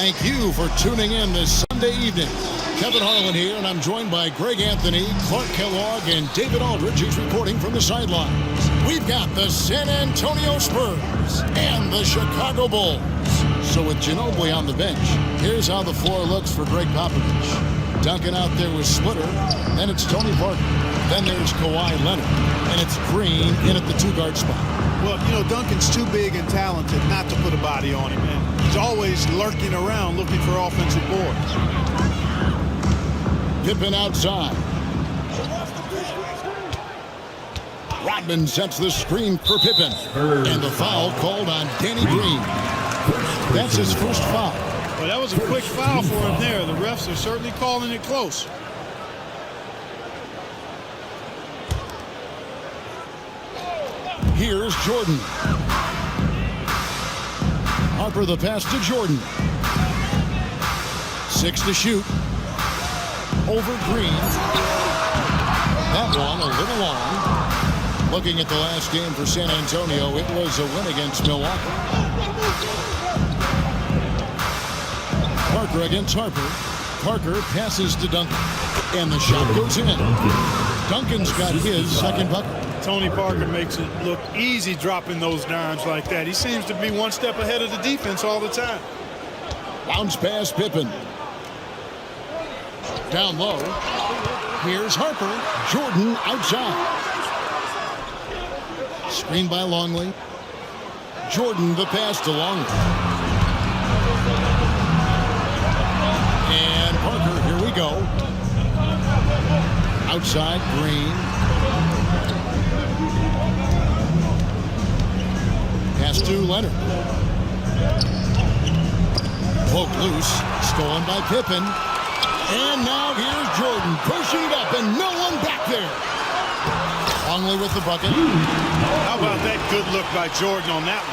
Thank you for tuning in this Sunday evening. Kevin Harlan here, and I'm joined by Greg Anthony, Clark Kellogg, and David Aldridge, who's reporting from the sidelines. We've got the San Antonio Spurs and the Chicago Bulls. So with Ginobili on the bench, here's how the floor looks for Greg Popovich. Duncan out there with Splitter, then it's Tony Parker. Then there's Kawhi Leonard, and it's Green in at the two-guard spot. Well, you know, Duncan's too big and talented not to put a body on him, and he's always lurking around looking for offensive boards. Pippen outside. Rodman sets the screen for Pippen, and the foul called on Danny Green. That's his first foul. Well, that was a quick foul for him there. The refs are certainly calling it close. Here's Jordan. Harper the pass to Jordan. 6 to shoot. Over Green. That one a little long. Looking at the last game for San Antonio, it was a win against Milwaukee. Parker against Harper. Parker passes to Duncan. And the shot goes in. Duncan's got his second bucket. Tony Parker makes it look easy dropping those dimes like that. He seems to be one step ahead of the defense all the time. Bounce pass Pippen. Down low. Here's Harper. Jordan outside. Screen by Longley. Jordan the pass to Longley. And Parker, here we go. Outside Green. Pass to Leonard. Poked loose. Stolen by Pippen. And now here's Jordan pushing it up, and no one back there. Longley with the bucket. How about that good look by Jordan on that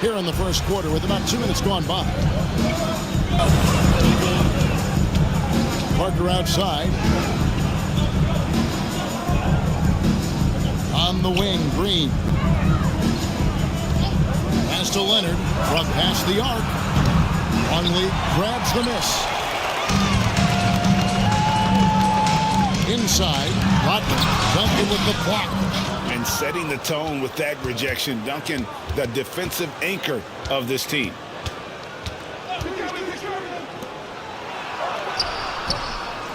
one? Here in the first quarter with about 2 minutes gone by. Parker outside. On the wing, Green. Pass to Leonard from past the arc. Longley grabs the miss. Inside, Rodman. Duncan with the block. And setting the tone with that rejection. Duncan, the defensive anchor of this team.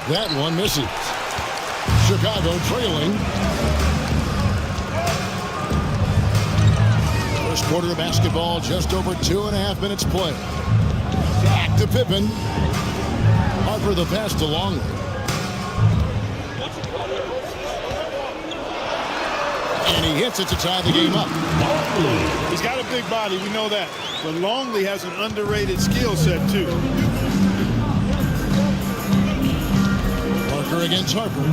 That one misses. Chicago trailing. First quarter of basketball, just over 2.5 minutes play. Back to Pippen. Harper the pass to Longley. And he hits it to tie the game up. He's got a big body, we know that. But Longley has an underrated skill set, too. Parker against Harper.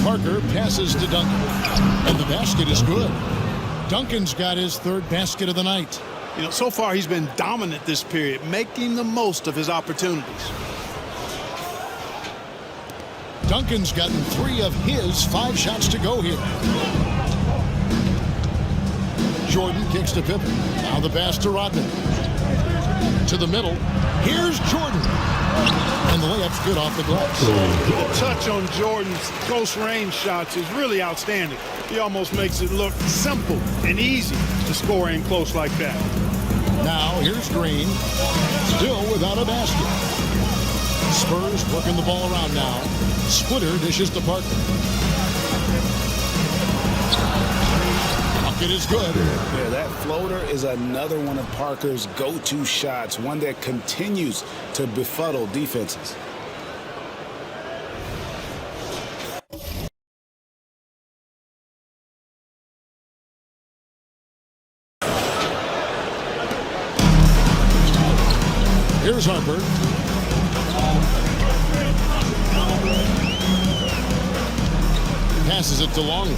Parker passes to Duncan. And the basket is good. Duncan's got his third basket of the night. You know, so far he's been dominant this period, making the most of his opportunities. Duncan's gotten 3 of his 5 shots to go here. Jordan kicks to Pippen. Now the pass to Rodman. To the middle. Here's Jordan. And the layup's good off the glass. The touch on Jordan's close range shots is really outstanding. He almost makes it look simple and easy to score in close like that. Now here's Green. Still without a basket. Spurs working the ball around now. Splitter dishes to Parker. Bucket is good. Yeah, that floater is another one of Parker's go-to shots, one that continues to befuddle defenses. Here's Harper. Passes it to Longley.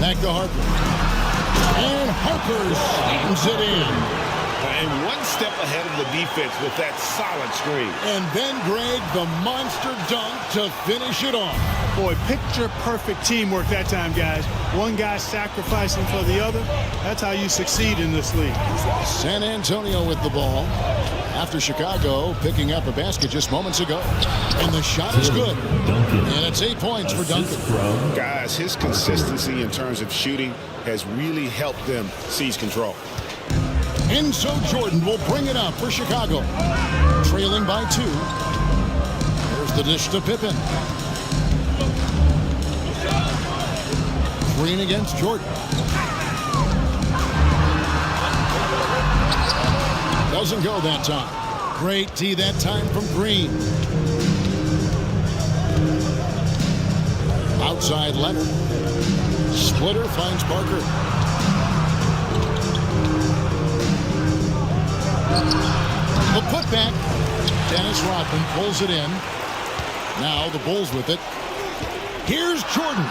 Back to Harper. And Harper slams it in. And one step ahead of the defense with that solid screen. And then, Greg, the monster dunk to finish it off. Boy, picture-perfect teamwork that time, guys. One guy sacrificing for the other. That's how you succeed in this league. San Antonio with the ball after Chicago picking up a basket just moments ago. And the shot is good. And it's 8 points for Duncan. Guys, his consistency in terms of shooting has really helped them seize control. And so Jordan will bring it up for Chicago. Trailing by 2. Here's the dish to Pippen. Green against Jordan. Doesn't go that time. Great D that time from Green. Outside Leonard. Splitter finds Parker. The putback. Dennis Rodman pulls it in. Now the Bulls with it. Here's Jordan.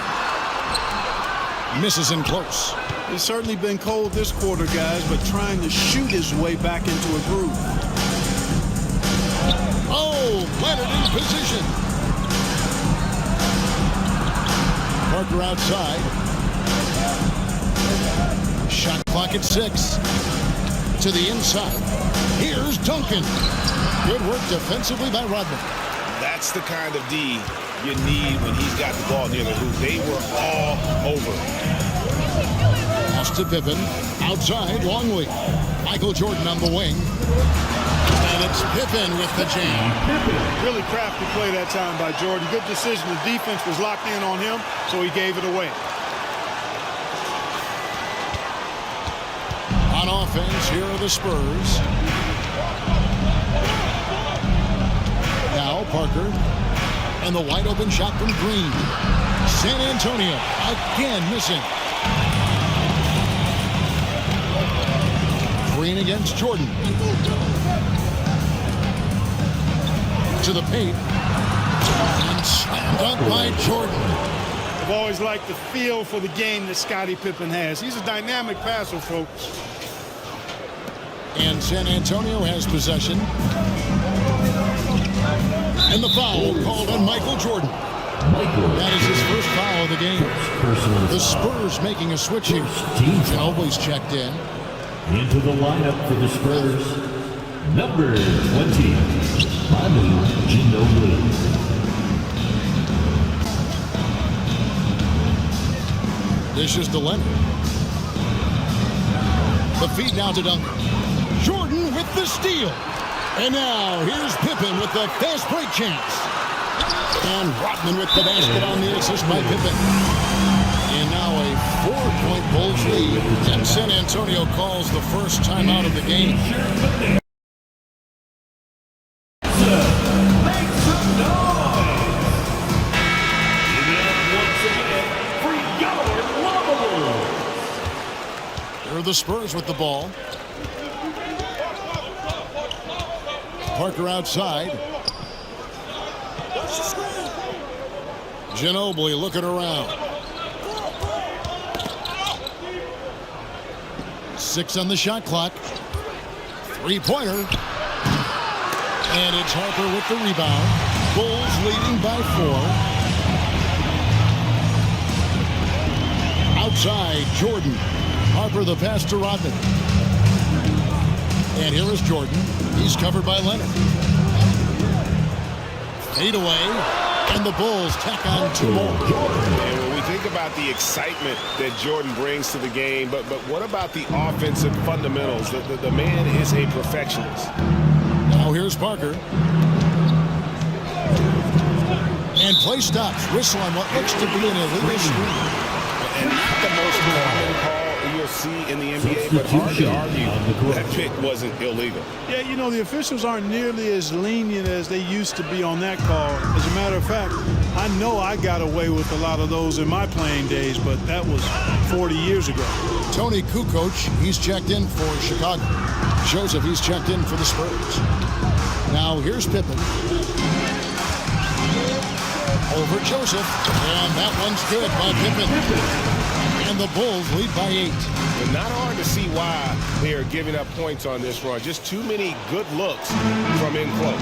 Misses in close. It's certainly been cold this quarter, guys, but trying to shoot his way back into a groove. Oh, Leonard in position. Parker outside. Shot clock at 6. To the inside. Here's Duncan. Good work defensively by Rodman. That's the kind of D you need when he's got the ball near the hoop. They were all over. Pass to Pippen. Outside, Longley. Michael Jordan on the wing. And it's Pippen with the jam. Really crafty play that time by Jordan. Good decision. The defense was locked in on him, so he gave it away. On offense, here are the Spurs. Now Parker. And the wide open shot from Green. San Antonio again missing. Green against Jordan. To the paint. And slam dunk by Jordan. I've always liked the feel for the game that Scottie Pippen has. He's a dynamic passer, folks. And San Antonio has possession. And the foul called on Michael Jordan. That is his first foul of the game. The Spurs making a switch here. Ginobili's checked in. Into the lineup for the Spurs, number 20, Manu Ginobili. Dishes to Leonard. The feed now to Duncan. Jordan with the steal. And now here's Pippen with the fast break chance. And Rodman with the basket on the assist by Pippen. And now a 4-point Bulls lead. And San Antonio calls the first timeout of the game. Here are the Spurs with the ball. Parker outside. Ginobili looking around. 6 on the shot clock. 3-pointer. And it's Harper with the rebound. Bulls leading by 4. Outside, Jordan. Harper the pass to Rodman. And here is Jordan. He's covered by Leonard. Fade away. And the Bulls tack on 2 more. And when we think about the excitement that Jordan brings to the game, but what about the offensive fundamentals? The man is a perfectionist. Now here's Parker. And play stops. Whistle on what looks to be an illegal screen. And not the most common call you'll see in the NBA, but hard to argue that pick wasn't illegal. Yeah, you know, the officials aren't nearly as lenient as they used to be on that call. As a matter of fact, I know I got away with a lot of those in my playing days, but that was 40 years ago. Tony Kukoc, he's checked in for Chicago. Joseph, he's checked in for the Spurs. Now here's Pippen. Over Joseph. And that one's good by Pippen. And And the Bulls lead by 8. But not hard to see why they are giving up points on this run. Just too many good looks from in close.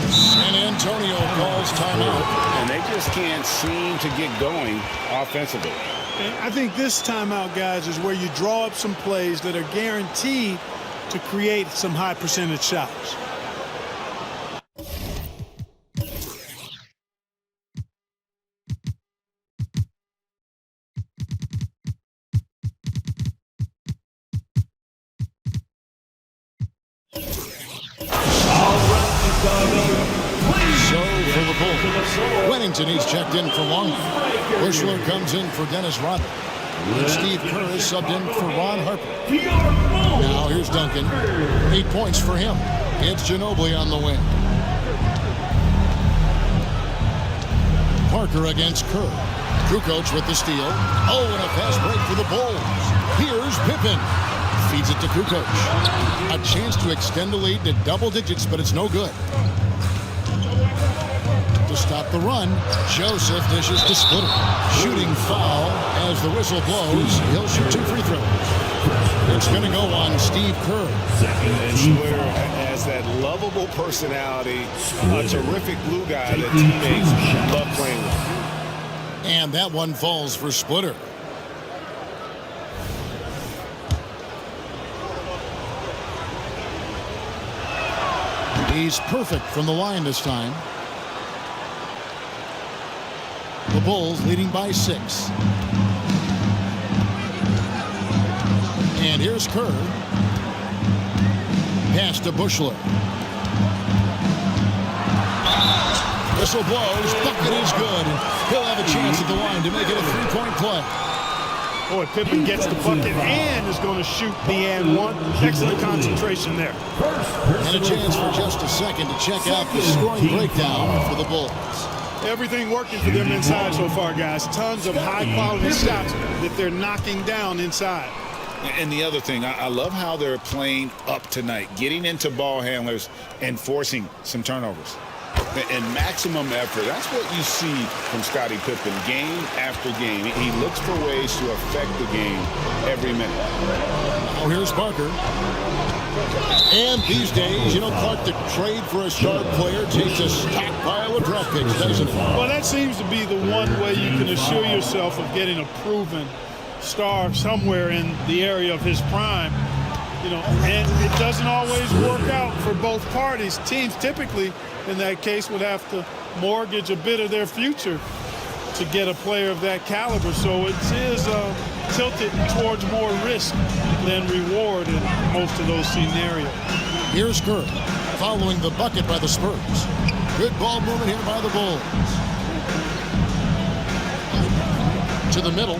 San Antonio calls timeout. And they just can't seem to get going offensively. And I think this timeout, guys, is where you draw up some plays that are guaranteed to create some high percentage shots. So for the Bulls, Wennington, he's checked in for Long. Bushler comes in for Dennis Rodman. And Steve Kerr is subbed in for Ron Harper. Now here's Duncan. 8 points for him. It's Ginobili on the wing. Parker against Kerr. Kukoc with the steal. Oh, and a fast break for the Bulls. Here's Pippen. Feeds it to Kukoc. A chance to extend the lead to double digits, but it's no good. To stop the run, Joseph dishes to Splitter. Shooting foul as the whistle blows. He'll shoot 2 free throws. It's going to go on Steve Kerr. And Splitter has that lovable personality, a terrific glue guy that teammates love playing with. And that one falls for Splitter. He's perfect from the line this time. The Bulls leading by 6. And here's Kerr. Pass to Bushler. Whistle blows. Bucket is good. He'll have a chance at the line to make it a 3-point play. Boy, Pippen gets the bucket and is going to shoot the and one. Excellent concentration there. And a chance for just a second to check out the scoring breakdown for the Bulls. Everything working for them inside so far, guys. Tons of high-quality shots that they're knocking down inside. And the other thing, I love how they're playing up tonight, getting into ball handlers and forcing some turnovers. And maximum effort. That's what you see from Scottie Pippen game after game. He looks for ways to affect the game every minute. Now here's Parker. And these days, you know, Clark, the trade for a star player takes a stockpile of draft picks, doesn't it? Well, that seems to be the one way you can assure yourself of getting a proven star somewhere in the area of his prime. You know, and it doesn't always work out for both parties. Teams typically, in that case, would have to mortgage a bit of their future to get a player of that caliber. So it is tilted towards more risk than reward in most of those scenarios. Here's Kerr following the bucket by the Spurs. Good ball movement here by the Bulls. To the middle.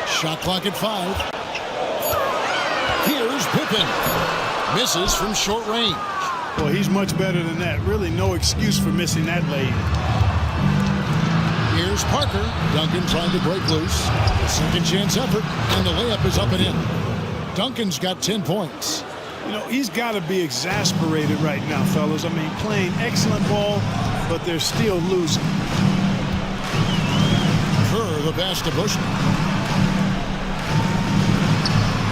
Shot clock at 5. Here's Pippen. Misses from short range. Well, he's much better than that. Really no excuse for missing that lane. Here's Parker. Duncan trying to break loose. Second chance effort, and the layup is up and in. Duncan's got 10 points. You know, he's got to be exasperated right now, fellas. I mean, playing excellent ball, but they're still losing. Kerr, the pass to Bushler.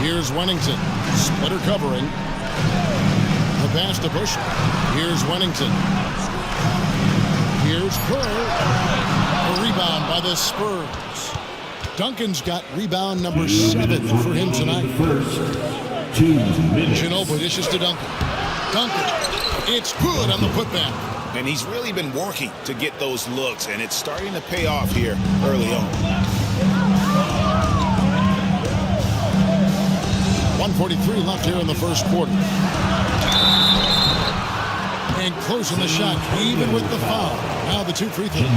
Here's Wennington. Splitter covering. The pass to Bushler. Here's Wennington. Here's Kerr. A rebound by the Spurs. Duncan's got rebound number 7 for him tonight. Ginobili dishes to Duncan. Duncan. It's good on the putback. And he's really been working to get those looks, and it's starting to pay off here early on. 1:43 left here in the first quarter. And closing the shot, even with the foul. Now the 2 free throws.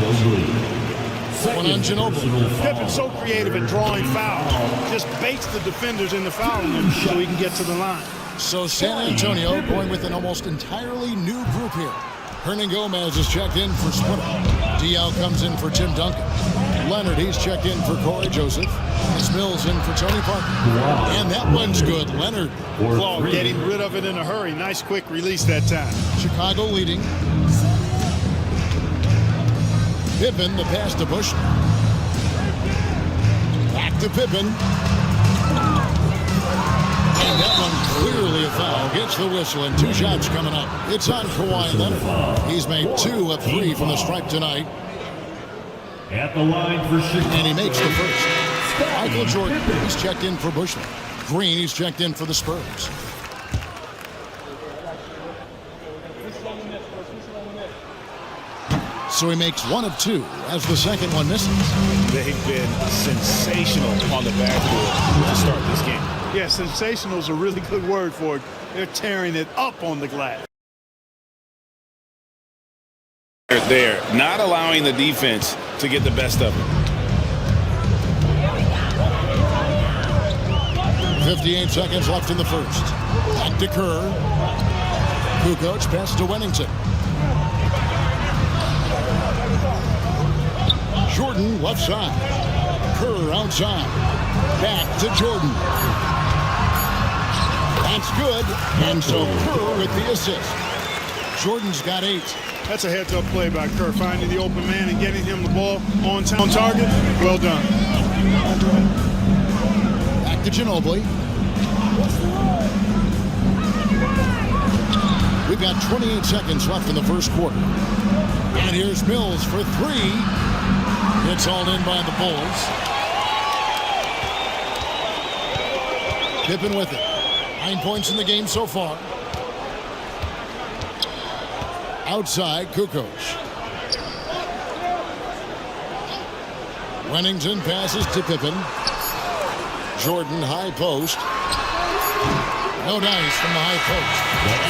One on Ginobili. Pippen's so creative at drawing fouls. Just baits the defenders into fouling him so he can get to the line. So San Antonio going with an almost entirely new group here. Hernan Gomez is checked in for Splitter. DL comes in for Tim Duncan. Leonard, he's checked in for Corey Joseph. Mills in for Tony Parker. And that one's good. Leonard. Claw getting rid of it in a hurry. Nice quick release that time. Chicago leading. Pippen, the pass to Bush. Back to Pippen. And that one clearly a foul. Gets the whistle and 2 shots coming up. It's on Kawhi Leonard. He's made 2 of 3 from the stripe tonight. At the line for Chicago. And he makes the first. Michael Jordan, he's checked in for Bushley. Green, he's checked in for the Spurs. So he makes 1 of 2 as the second one misses. They've been sensational on the backboard to start this game. Yeah, sensational is a really good word for it. They're tearing it up on the glass. They're not allowing the defense to get the best of it. 58 seconds left in the first. Back to Kerr. Kukoc pass to Wennington. Jordan left side. Kerr outside. Back to Jordan. That's good. And so Kerr with the assist. Jordan's got 8. That's a heads-up play by Kerr, finding the open man and getting him the ball on target. Well done. Back to Ginobili. We've got 28 seconds left in the first quarter. And here's Mills for 3. It's hauled in by the Bulls. Pippen with it. 9 points in the game so far. Outside, Kukoc. Wennington passes to Pippen. Jordan, high post. No dice from the high post.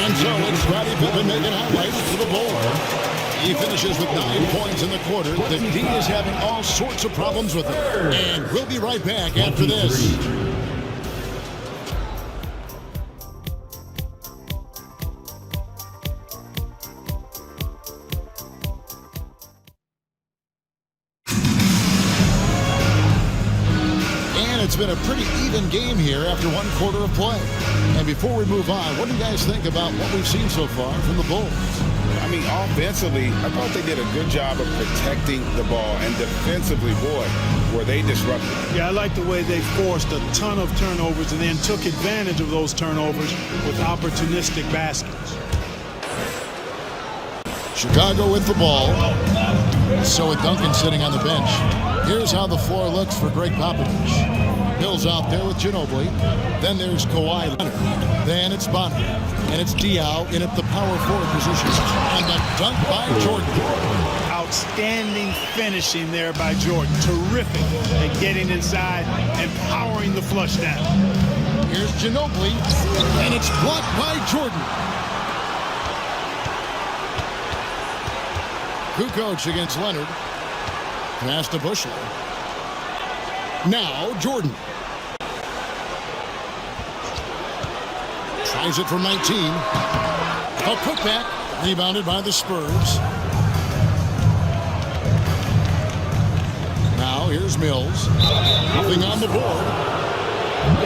And so it's Scottie Pippen making highlights for the Bulls. He finishes with 9 points in the quarter. The D is having all sorts of problems with it. And we'll be right back after this. It's been a pretty even game here after 1 quarter of play. And before we move on, what do you guys think about what we've seen so far from the Bulls? I mean, offensively, I thought they did a good job of protecting the ball. And defensively, boy, were they disruptive. Yeah, I like the way they forced a ton of turnovers and then took advantage of those turnovers with opportunistic baskets. Chicago with the ball. So with Duncan sitting on the bench. Here's how the floor looks for Greg Popovich. Mills out there with Ginobili. Then there's Kawhi Leonard. Then it's Bonner. And it's Diaw in at the power forward position. And the dunk by Jordan. Outstanding finishing there by Jordan. Terrific at getting inside and powering the flush down. Here's Ginobili. And it's blocked by Jordan. Kukoc against Leonard. Pass to Bushley. Now Jordan. Tries it from 19. A putback. Rebounded by the Spurs. Now here's Mills. Nothing on the board.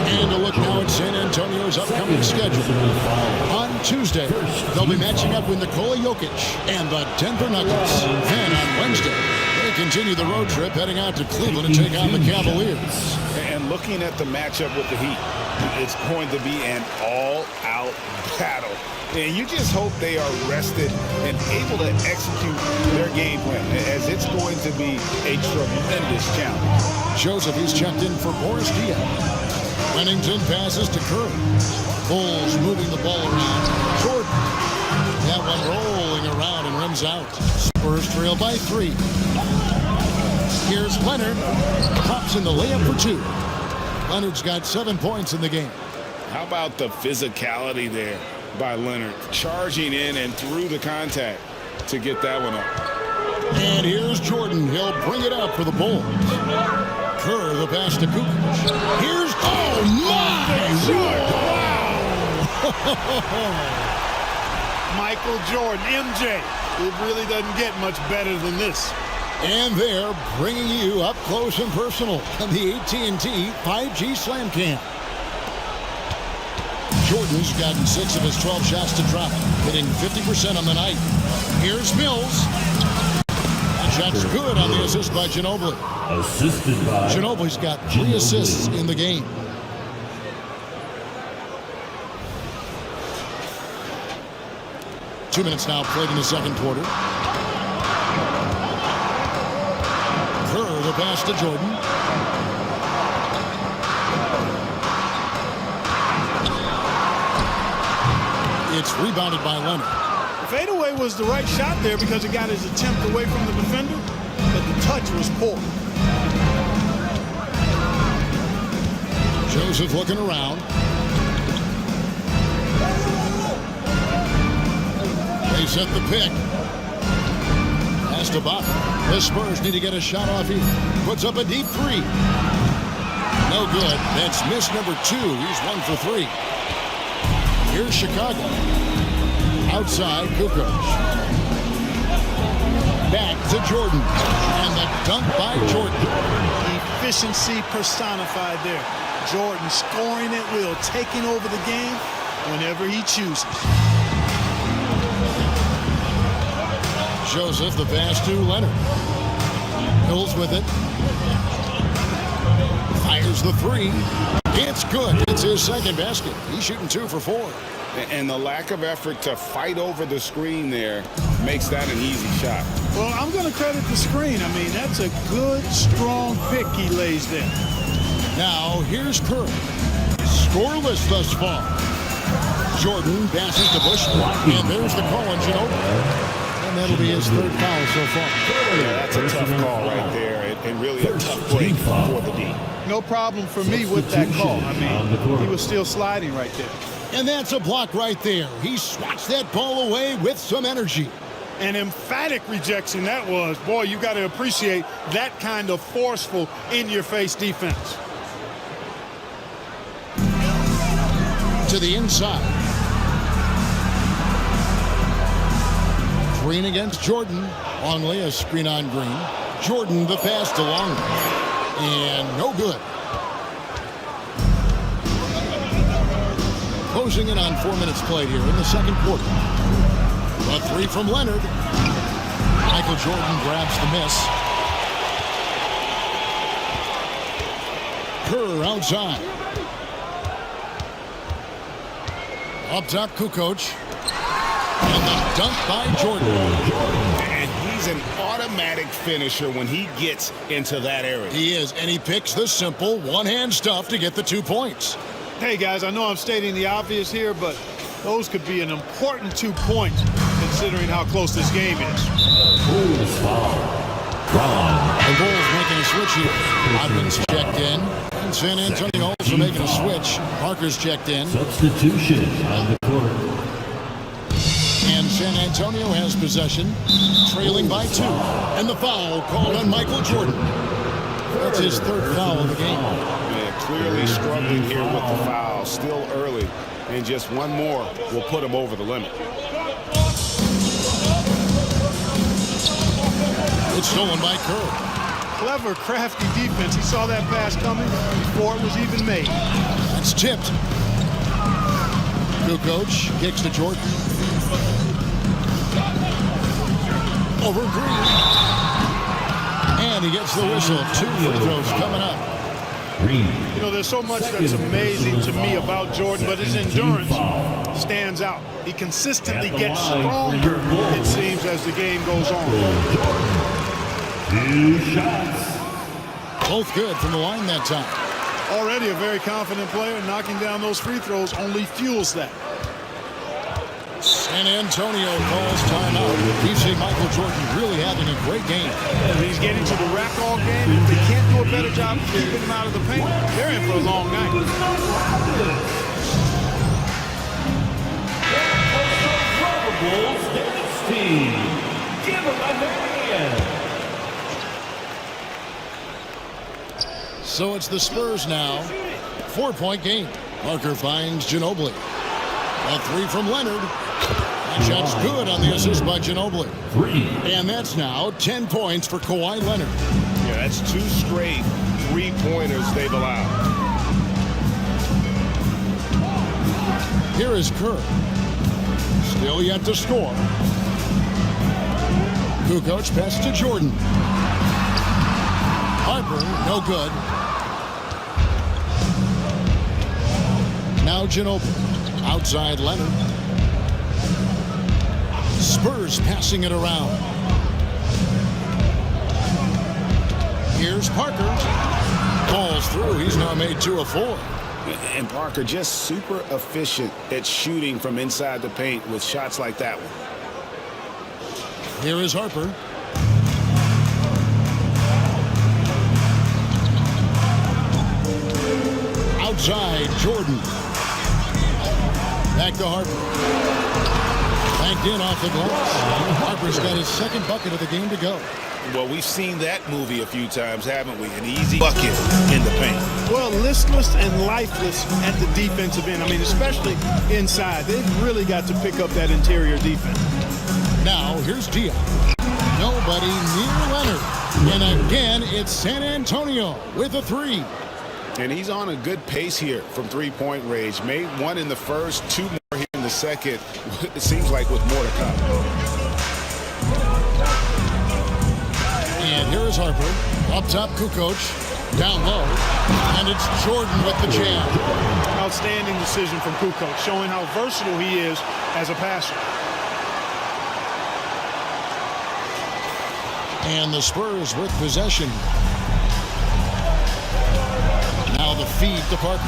And a look now at San Antonio's upcoming schedule. On Tuesday, they'll be matching up with Nikola Jokic and the Denver Nuggets. Then on Wednesday, they continue the road trip heading out to Cleveland to take on the Cavaliers. And looking at the matchup with the Heat, it's going to be an all-out battle. And you just hope they are rested and able to execute their game plan, as it's going to be a tremendous challenge. Joseph, he's checked in for Boris Diaw. Wennington passes to Curry. Bulls moving the ball around. Jordan. That one rolling around and rims out. Spurs trail by 3. Here's Leonard. Pops in the layup for 2. Leonard's got 7 points in the game. How about the physicality there by Leonard, charging in and through the contact to get that one up. And here's Jordan. He'll bring it up for the Bulls. Kerr, the pass to Kukoc. Here's, oh my! Wow! Michael Jordan, MJ. It really doesn't get much better than this. And they're bringing you up close and personal on the AT&T 5G Slam Cam. Jordan's gotten 6 of his 12 shots to drop, hitting 50% on the night. Here's Mills. shot's good on the assist by Ginobili. Assisted by Ginobili's got 3 assists in the game. Two minutes now played in the second quarter. Kerr, the pass to Jordan. It's rebounded by Leonard. Fadeaway was the right shot there because it got his attempt away from the defender, but the touch was poor. Joseph looking around. They set the pick. Pass to Bach. The Spurs need to get a shot off here. Puts up a deep 3. No good. That's miss number 2. He's 1 for 3. Here's Chicago. Outside, Kukoc. Back to Jordan. And the dunk by Jordan. Efficiency personified there. Jordan scoring at will, taking over the game whenever he chooses. Joseph, the pass to Leonard. Hills with it. Fires the 3. It's good. It's his second basket. He's shooting 2 for 4. And the lack of effort to fight over the screen there makes that an easy shot. Well, I'm going to credit the screen. I mean, that's a good, strong pick he lays there. Now, here's Kerr. Scoreless thus far. Jordan passes to Bush. And there's the call on Ginobili. And that'll be his 3rd foul so far. Yeah, that's a tough call right there. And really a tough break for the D. No problem for me with that call. I mean, he was still sliding right there. And that's a block right there. He swats that ball away with some energy. An emphatic rejection that was. Boy, you got to appreciate that kind of forceful, in-your-face defense. To the inside. Green against Jordan. Longley, a screen on Green. Jordan, the pass to Longley. And no good. Closing in on 4 minutes played here in the second quarter. A 3 from Leonard. Michael Jordan grabs the miss. Kerr outside. Up top, Kukoc. And the dunk by Jordan. And he's an automatic finisher when he gets into that area. He is, and he picks the simple one-hand stuff to get the 2 points. Hey, guys, I know I'm stating the obvious here, but those could be an important 2 points considering how close this game is. Bulls foul. The Bulls making a switch here. Rodman's checked in. And San Antonio also making a switch. Parker's checked in. Substitution on the court. And San Antonio has possession, trailing by 2. And the foul called on Michael Jordan. That's his 3rd foul of the game. Yeah, clearly struggling here with the foul. Still early. And just one more will put him over the limit. It's stolen by Kerr. Clever, crafty defense. He saw that pass coming before it was even made. That's tipped. Kukoc kicks to Jordan. Over Green. And he gets the whistle. 2 free throws coming up. Green. You know, there's so much that's amazing to me about Jordan, but his endurance stands out. He consistently gets stronger, it seems, as the game goes on. 2 shots. Both good from the line that time. Already a very confident player, knocking down those free throws only fuels that. San Antonio calls timeout. You see Michael Jordan really having a great game. He's getting to the rack all game. If they can't do a better job of keeping him out of the paint, they're in for a long night. Bulls team. Give him a hand. So it's the Spurs now. 4-point game. Parker finds Ginobili. A 3 from Leonard. That shot's good on the assist by Ginobili. 3. And that's now 10 points for Kawhi Leonard. Yeah, that's 2 straight 3-pointers they've allowed. Here is Kerr. Still yet to score. Kukoc passes to Jordan. Harper, no good. Now Ginobili. Outside Leonard. Spurs passing it around. Here's Parker. Falls through. He's now made 2 of 4. And Parker just super efficient at shooting from inside the paint with shots like that one. Here is Harper. Outside, Jordan. Back to Harper. Banked in off the glass. Harper's got his second bucket of the game to go. Well, we've seen that movie a few times, haven't we? An easy bucket in the paint. Well, listless and lifeless at the defensive end. I mean, especially inside. They've really got to pick up that interior defense. Now, here's Diaz. Nobody near Leonard. And again, it's San Antonio with a 3. And he's on a good pace here from three-point range. Made 1 in the first, 2 more here in the second. It seems like with more to come. And here is Harper. Up top, Kukoc. Down low. And it's Jordan with the jam. Outstanding decision from Kukoc, showing how versatile he is as a passer. And the Spurs with possession. Now the feed to Parker.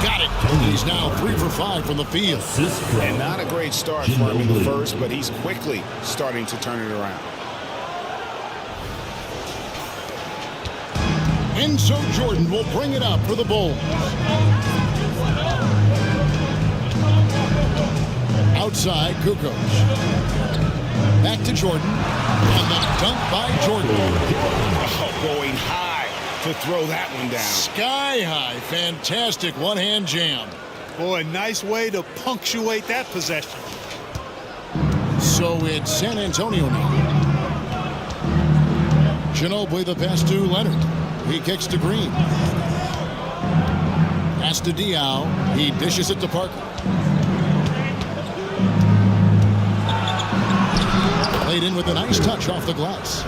Got it. He's now 3 for 5 from the field. And not a great start for him in the first, but he's quickly starting to turn it around. And so Jordan will bring it up for the Bulls. Outside, Kukoc. Back to Jordan. And the dunk by Jordan. Oh, going high to throw that one down. Sky high. Fantastic one-hand jam. Boy, nice way to punctuate that possession. So it's San Antonio now. Ginobili the pass to Leonard. He kicks to Green. Pass to Diaw. He dishes it to Parker. Played in with a nice touch off the glass.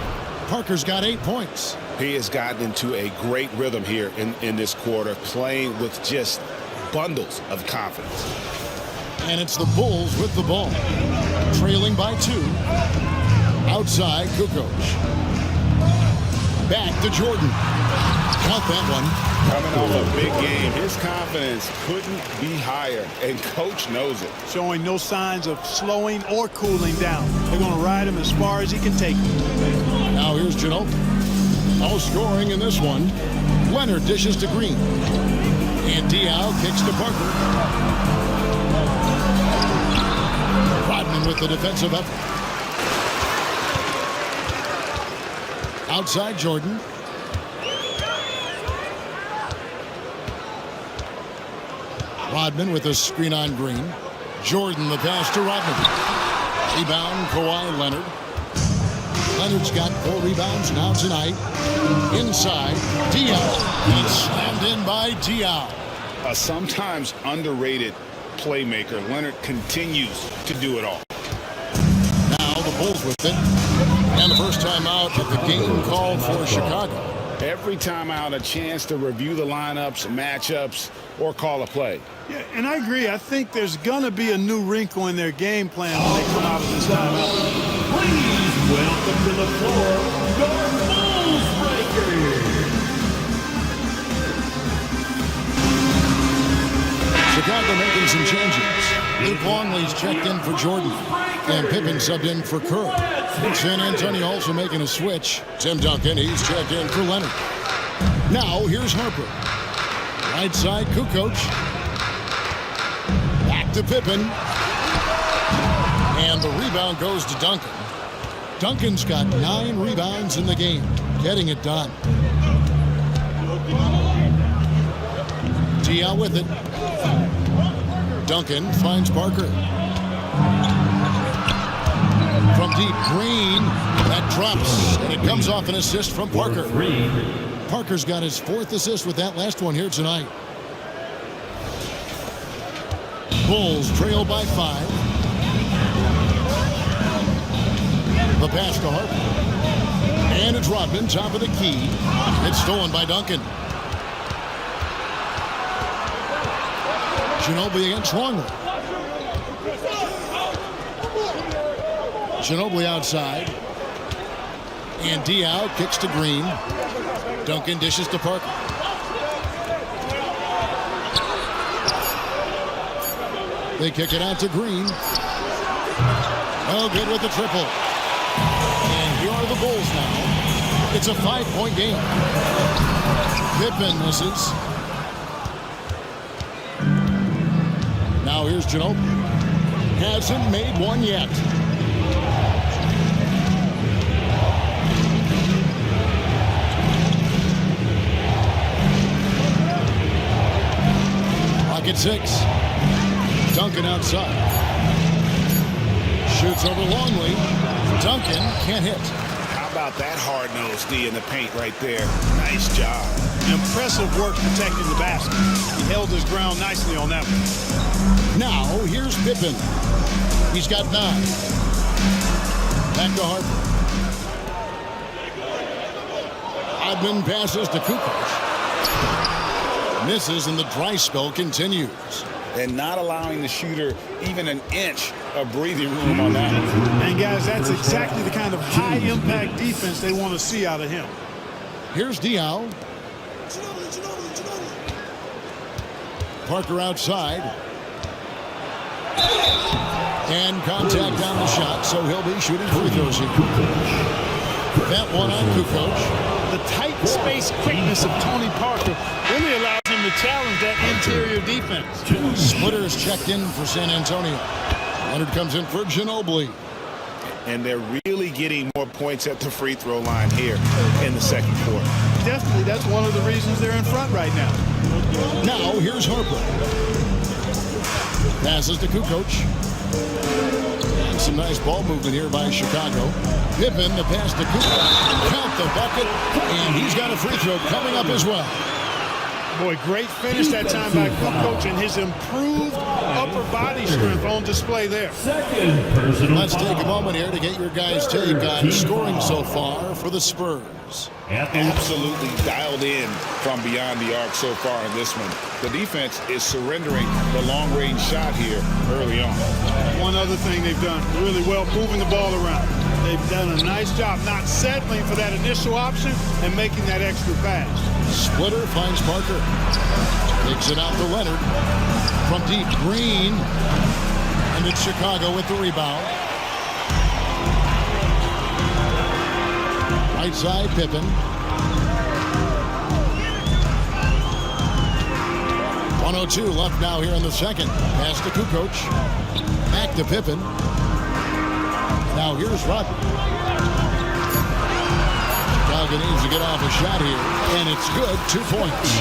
Parker's got 8 points. He has gotten into a great rhythm here in this quarter, playing with just bundles of confidence. And it's the Bulls with the ball. Trailing by 2. Outside, Kukoc. Back to Jordan. Count that one. Coming off a big game, his confidence couldn't be higher, and coach knows it. Showing no signs of slowing or cooling down. They're going to ride him as far as he can take him. Now here's Ginobili. All scoring in this one. Leonard dishes to Green. And Diaw kicks to Parker. Rodman with the defensive effort. Outside Jordan. Rodman with a screen on Green. Jordan the pass to Rodman. Rebound Kawhi Leonard. Leonard's got 4 rebounds now tonight. Inside, Diaw. He's slammed in by Diaw. A sometimes underrated playmaker. Leonard continues to do it all. Now the Bulls with it. And the first time out of the game called for Chicago. Every time out, a chance to review the lineups, matchups, or call a play. Yeah, and I agree. I think there's going to be a new wrinkle in their game plan when they come out of this timeout. Please welcome to the floor, your Bulls Breakers. Chicago making some changes. Luke Longley's checked in for Jordan. And Pippen subbed in for Kerr. San Antonio also making a switch. Tim Duncan, he's checked in for Leonard. Now, here's Harper. Right side, Kukoc. Back to Pippen. And the rebound goes to Duncan. Duncan's got 9 rebounds in the game. Getting it done. Diaw with it. Duncan finds Parker. From deep, Green. That drops, and it comes off an assist from Parker. Parker's got his 4th assist with that last one here tonight. Bulls trail by 5. The pass to Harper. And it's Rodman, top of the key. It's stolen by Duncan. Ginobili against Longley. Ginobili outside. And Diaw kicks to Green. Duncan dishes to Parker. They kick it out to Green. Oh, good with the triple. And here are the Bulls now. It's a 5-point game. Pippen misses. Now here's Ginobili. Hasn't made one yet. Clock at 6. Duncan outside. Shoots over Longley. Duncan can't hit. How about that hard-nosed D in the paint right there? Nice job. Impressive work protecting the basket. He held his ground nicely on that one. Now, here's Pippen. He's got 9. Back to Harper. Rodman passes to Kukoc. Misses, and the dry spell continues. And not allowing the shooter even an inch of breathing room on that one. And guys, that's exactly the kind of high-impact defense they want to see out of him. Here's Diaw. Parker outside. And contact on the shot, so he'll be shooting free throws here. That one on Kukoc. The tight space quickness of Tony Parker really allows him to challenge that interior defense. Splitters checked in for San Antonio. Leonard comes in for Ginobili. And they're really getting more points at the free throw line here in the second quarter. Definitely, that's one of the reasons they're in front right now. Now, here's Harper. Passes to Kukoc. And some nice ball movement here by Chicago. Pippen, the pass to Kukoc. Count the bucket, and he's got a free throw coming up as well. Boy, great finish that time by Kukoc, and his improved upper body strength on display there. Let's take a moment here to get your guys' take on scoring so far for the Spurs. Absolutely dialed in from beyond the arc so far in this one. The defense is surrendering the long-range shot here early on. One other thing they've done really well, moving the ball around. They've done a nice job not settling for that initial option and making that extra pass. Splitter finds Parker. Takes it out to Leonard. From deep, Green. And it's Chicago with the rebound. Right side, Pippen. 1:02 left now here in the second. Pass to Kukoc. Back to Pippen. Now here's Rodman. Chicago needs to get off a shot here, and it's good. 2 points.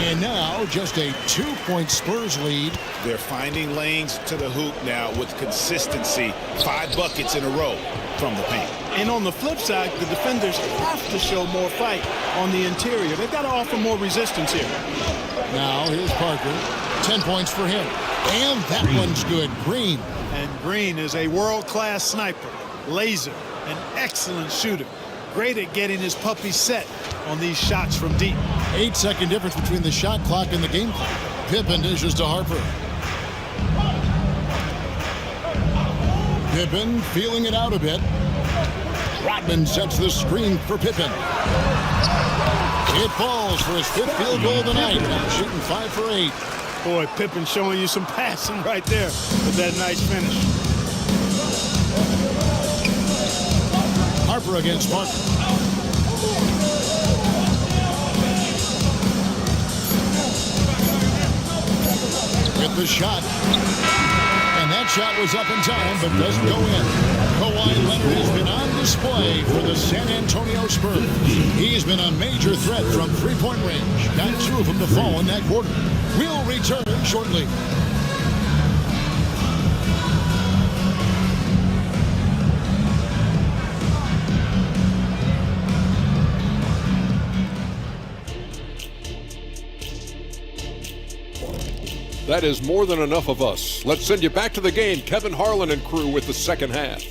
And now just a 2-point Spurs lead. They're finding lanes to the hoop now with consistency. 5 buckets in a row from the paint. And on the flip side, the defenders have to show more fight on the interior. They've got to offer more resistance here. Now here's Parker. 10 points for him. And that one's good. Green. And Green is a world-class sniper, laser, an excellent shooter. Great at getting his puppy set on these shots from deep. 8-second difference between the shot clock and the game clock. Pippen dishes to Harper. Pippen feeling it out a bit. Rodman sets the screen for Pippen. It falls for his 5th field goal tonight. Shooting 5 for 8. Boy, Pippen showing you some passing right there with that nice finish. Harper against Parker. With the shot. And that shot was up in time, but doesn't go in. Kawhi Leonard has been on display for the San Antonio Spurs. He's been a major threat from three-point range. Got 2 of them to fall in that quarter. We'll return shortly. That is more than enough of us. Let's send you back to the game. Kevin Harlan and crew with the second half.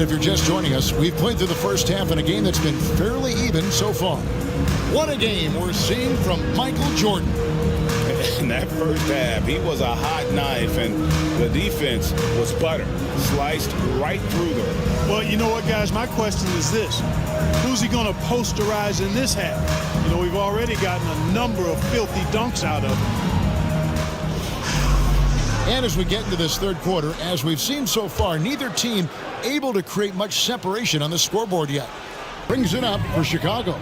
And if you're just joining us, we've played through the first half in a game that's been fairly even so far. What a game we're seeing from Michael Jordan. In that first half, he was a hot knife, and the defense was butter, sliced right through them. Well, you know what, guys? My question is this. Who's he going to posterize in this half? You know, we've already gotten a number of filthy dunks out of him. And as we get into this third quarter, as we've seen so far, neither team able to create much separation on the scoreboard yet. Brings it up for Chicago.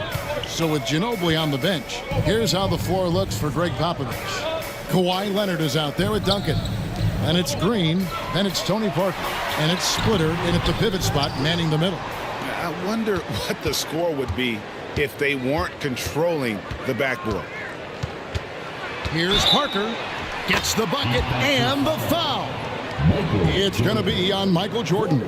So with Ginobili on the bench, here's how the floor looks for Greg Popovich. Kawhi Leonard is out there with Duncan. And it's Green, then it's Tony Parker. And it's Splitter in at the pivot spot, manning the middle. I wonder what the score would be if they weren't controlling the backboard. Here's Parker. Gets the bucket and the foul. It's going to be on Michael Jordan.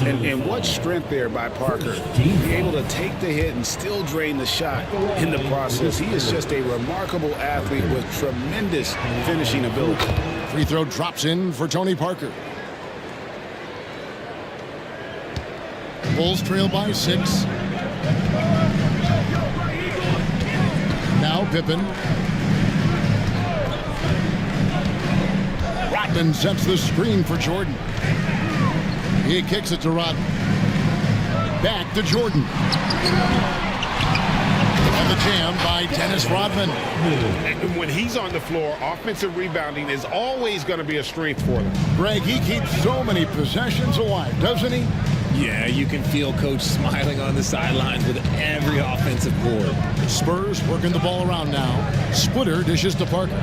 And what strength there by Parker. Be able to take the hit and still drain the shot in the process. He is just a remarkable athlete with tremendous finishing ability. Free throw drops in for Tony Parker. Bulls trail by 6. Now Pippen. Rodman sets the screen for Jordan. He kicks it to Rodman. Back to Jordan. And the jam by Dennis Rodman. And when he's on the floor, offensive rebounding is always going to be a strength for them. Greg, he keeps so many possessions alive, doesn't he? Yeah, you can feel Coach smiling on the sidelines with every offensive board. Spurs working the ball around now. Splitter dishes to Parker.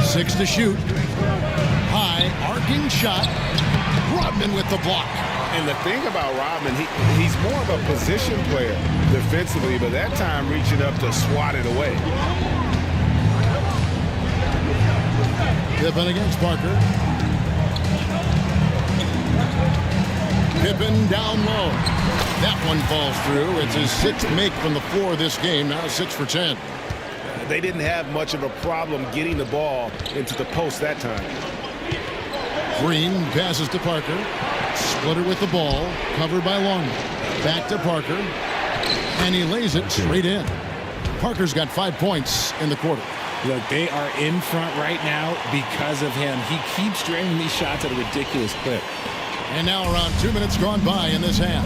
Six to shoot. High, arcing shot. Rodman with the block. And the thing about Rodman, he's more of a position player defensively, but that time reaching up to swat it away. Pippen against Parker. Pippen down low. That one falls through. It's his 6th make from the floor this game. Now 6 for 10. They didn't have much of a problem getting the ball into the post that time. Green passes to Parker. Splitter with the ball. Covered by Longman. Back to Parker. And he lays it straight in. Parker's got 5 points in the quarter. Look, they are in front right now because of him. He keeps draining these shots at a ridiculous clip. And now around 2 minutes gone by in this half.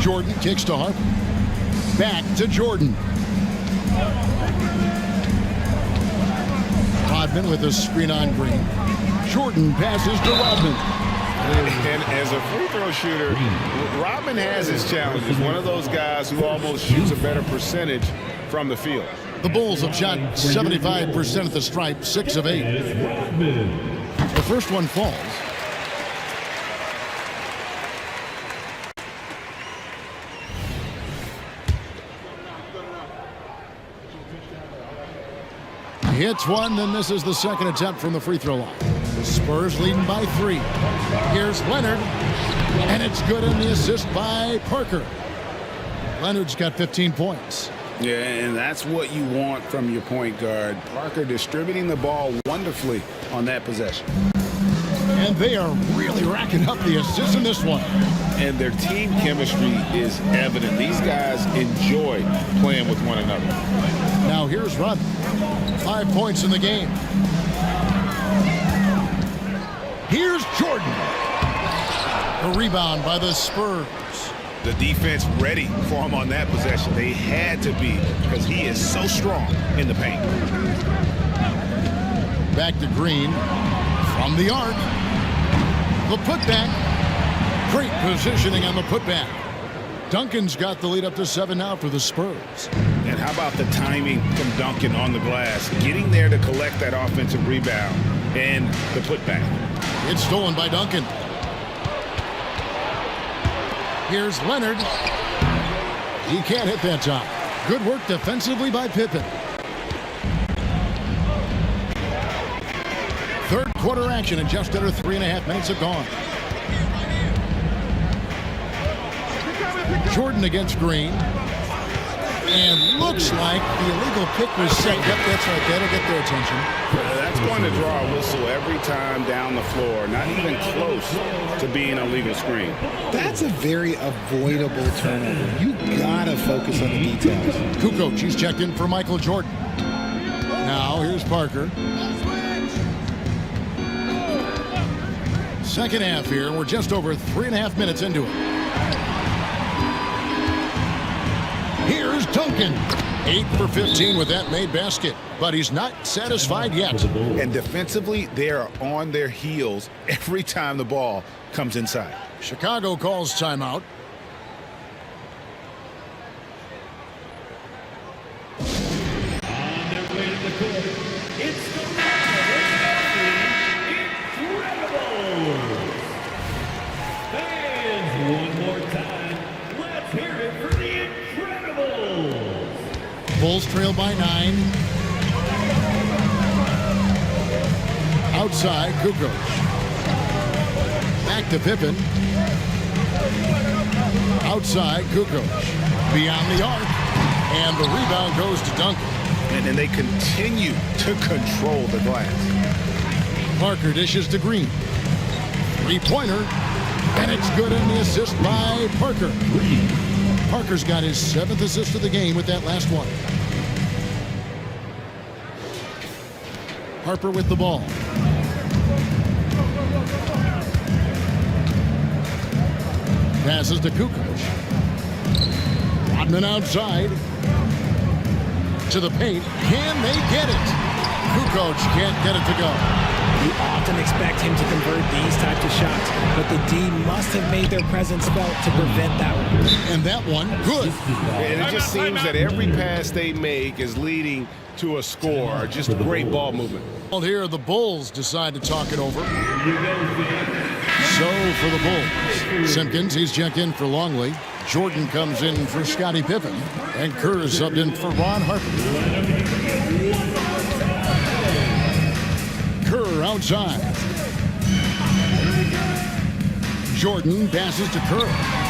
Jordan kicks to Harper. Back to Jordan. Rodman with a screen on Green. Jordan passes to Rodman. And as a free throw shooter, Rodman has his challenges. One of those guys who almost shoots a better percentage from the field. The Bulls have shot 75% at the stripe, 6 of 8. The first one falls. Hits one, then misses the second attempt from the free throw line. The Spurs leading by 3. Here's Leonard, and it's good in the assist by Parker. Leonard's got 15 points. Yeah, and that's what you want from your point guard. Parker distributing the ball wonderfully on that possession. And they are really racking up the assists in this one. And their team chemistry is evident. These guys enjoy playing with one another. Now here's Rodman. 5 points in the game. Here's Jordan. The rebound by the Spurs. The defense ready for him on that possession. They had to be because he is so strong in the paint. Back to Green. From the arc. The putback. Great positioning on the putback. Duncan's got the lead up to 7 now for the Spurs. And how about the timing from Duncan on the glass? Getting there to collect that offensive rebound and the putback. It's stolen by Duncan. Here's Leonard. He can't hit that time. Good work defensively by Pippen. Third quarter action and just under 3.5 minutes have gone. Jordan against Green. And looks like the illegal pick was set. Yep, that's right. That'll get their attention. That's going to draw a whistle every time down the floor. Not even close to being a legal screen. That's a very avoidable turnover. You gotta focus on the details. Kukoc, he's checked in for Michael Jordan. Now here's Parker. Second half here. We're just over 3.5 minutes into it. Here's Duncan. 8 for 15 with that made basket. But he's not satisfied yet. And defensively, they are on their heels every time the ball comes inside. Chicago calls timeout. On their way to the court, it's the Incredibles. Fans, one more time, let's hear it for the Incredibles. Bulls trail by 9. Outside, Kukoc. Back to Pippen. Outside, Kukoc. Beyond the arc. And the rebound goes to Duncan. And then they continue to control the glass. Parker dishes to Green. Three-pointer. And it's good, and the assist by Parker. Parker's got his 7th assist of the game with that last one. Harper with the ball. Passes to Kukoc. Rodman outside. To the paint. Can they get it? Kukoc can't get it to go. You often expect him to convert these types of shots, but the D must have made their presence felt to prevent that one. And that one, good. And it just seems that every pass they make is leading to a score. Just great ball movement. Well, here the Bulls decide to talk it over. So for the Bulls, Simpkins, he's checked in for Longley. Jordan comes in for Scottie Pippen. And Kerr is subbed in for Ron Harper. Kerr outside. Jordan passes to Kerr.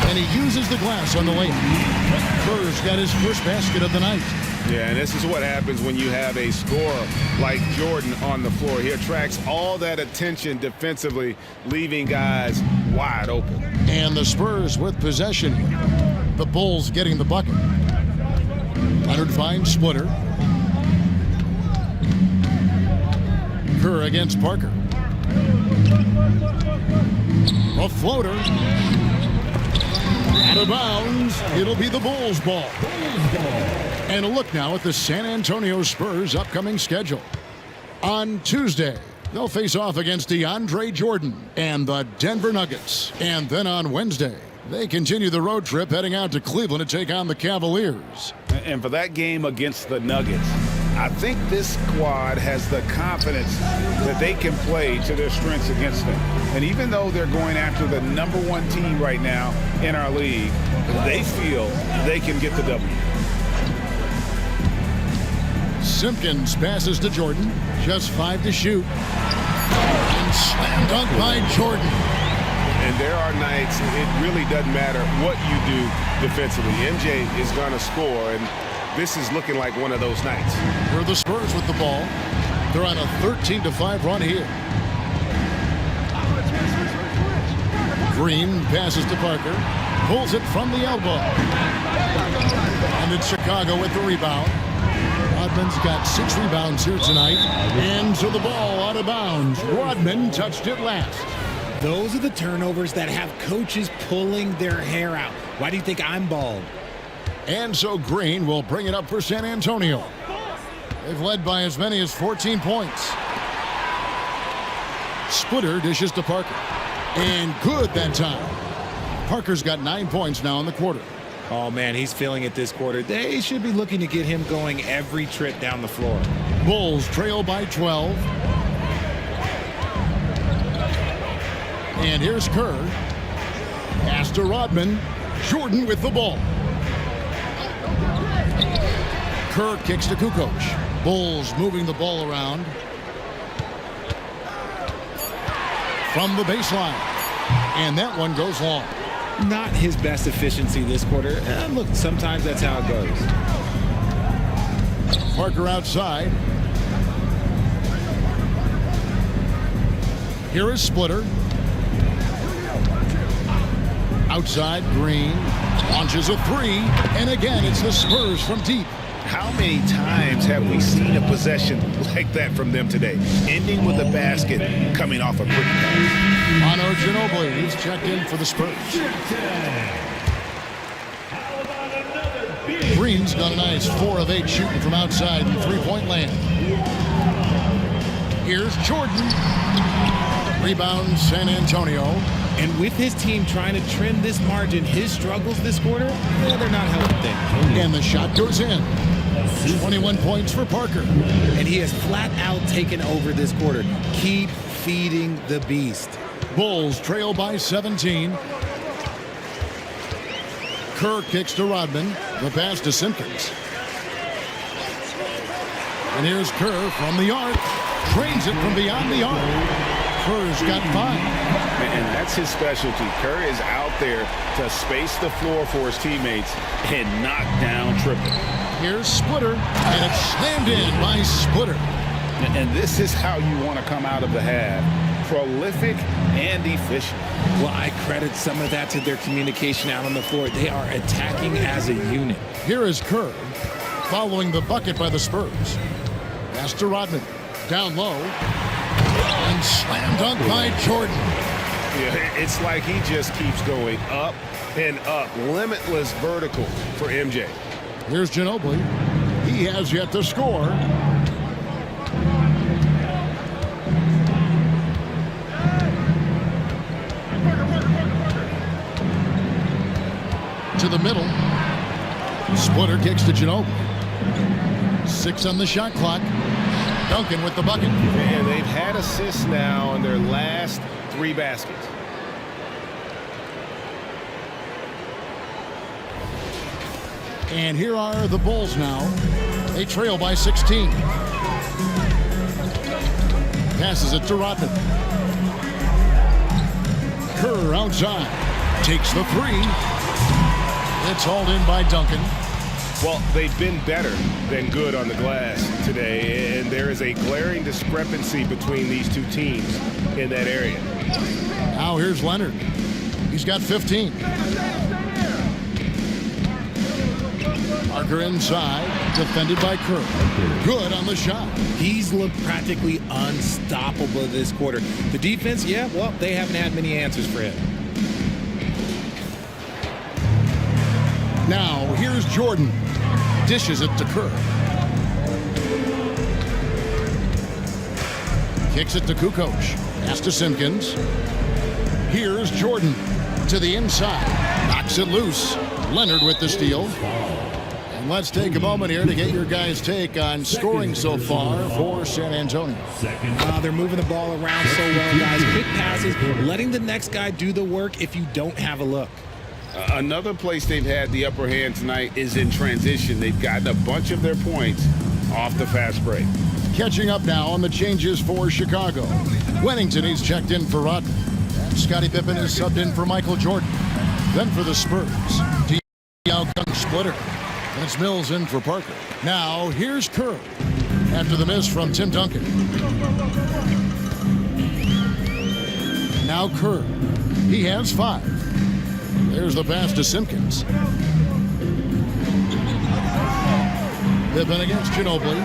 And he uses the glass on the layup. Kerr's got his first basket of the night. Yeah, and this is what happens when you have a scorer like Jordan on the floor. He attracts all that attention defensively, leaving guys wide open. And the Spurs with possession. The Bulls getting the bucket. Leonard finds Splitter. Kerr against Parker. A floater. Out of bounds. It'll be the Bulls' ball. And a look now at the San Antonio Spurs' upcoming schedule. On Tuesday, they'll face off against DeAndre Jordan and the Denver Nuggets. And then on Wednesday, they continue the road trip heading out to Cleveland to take on the Cavaliers. And for that game against the Nuggets, I think this squad has the confidence that they can play to their strengths against them. And even though they're going after the #1 team right now in our league, they feel they can get the W. Simpkins passes to Jordan. Just 5 to shoot. And slam dunk by Jordan. And there are nights it really doesn't matter what you do defensively. MJ is going to score, and this is looking like one of those nights. For the Spurs with the ball. They're on a 13-5 run here. Green passes to Parker. Pulls it from the elbow. And it's Chicago with the rebound. Rodman's got 6 rebounds here tonight. And so the ball out of bounds. Rodman touched it last. Those are the turnovers that have coaches pulling their hair out. Why do you think I'm bald? And so Green will bring it up for San Antonio. They've led by as many as 14 points. Splitter dishes to Parker. And good that time. Parker's got 9 points now in the quarter. Oh, man, he's feeling it this quarter. They should be looking to get him going every trip down the floor. Bulls trail by 12. And here's Kerr. Pass to Rodman. Jordan with the ball. Kerr kicks to Kukoc. Bulls moving the ball around. From the baseline. And that one goes long. Not his best efficiency this quarter. Look, sometimes that's how it goes. Parker outside. Here is Splitter. Outside, Green launches a three, and again it's the Spurs from deep. How many times have we seen a possession like that from them today, ending with a basket coming off a quick pass? Manu Ginobili, he's checked in for the Spurs. Green's got a nice 4 of 8 shooting from outside in three-point land. Here's Jordan. Rebound, San Antonio. And with his team trying to trim this margin, his struggles this quarter, well, they're not helping things. And the shot goes in. 21 points for Parker. And he has flat out taken over this quarter. Keep feeding the beast. Bulls trail by 17. Kerr kicks to Rodman. The pass to Simpkins. And here's Kerr from the arc. Trains it from beyond the arc. Kerr's got 5. And that's his specialty. Kerr is out there to space the floor for his teammates and knock down triple. Here's Splitter, and it's slammed in by Splitter. And this is how you want to come out of the half. Prolific and efficient. Well, I credit some of that to their communication out on the floor. They are attacking as a unit. Here is Kerr, following the bucket by the Spurs. Pass to Rodman, down low, and slam dunk by Jordan. Yeah, it's like he just keeps going up and up. Limitless vertical for MJ. Here's Ginobili. He has yet to score. To the middle. Splitter kicks to Ginobili. 6 on the shot clock. Duncan with the bucket. And they've had assists now in their last 3 baskets. And here are the Bulls now. They trail by 16. Passes it to Rodman. Kerr outside. Takes the 3. It's hauled in by Duncan. Well, they've been better than good on the glass today, and there is a glaring discrepancy between these two teams in that area. Now here's Leonard. He's got 15. Parker inside, defended by Kerr. Good on the shot. He's looked practically unstoppable this quarter. The defense, yeah, well, they haven't had many answers for him. Now here's Jordan. Dishes it to Kerr. Kicks it to Kukoc. Pass to Simpkins. Here's Jordan to the inside. Knocks it loose. Leonard with the steal. And let's take a moment here to get your guys' take on scoring so far for San Antonio. They're moving the ball around so well, guys. Quick passes, letting the next guy do the work if you don't have a look. Another place they've had the upper hand tonight is in transition. They've gotten a bunch of their points off the fast break. Catching up now on the changes for Chicago. Wennington, he's checked in for Rodman. And Scottie Pippen is subbed in for Michael Jordan. Then for the Spurs, out comes Splitter. And it's Mills in for Parker. Now here's Kerr after the miss from Tim Duncan. Now Kerr. He has 5. There's the pass to Simpkins. Pippen against Ginobili.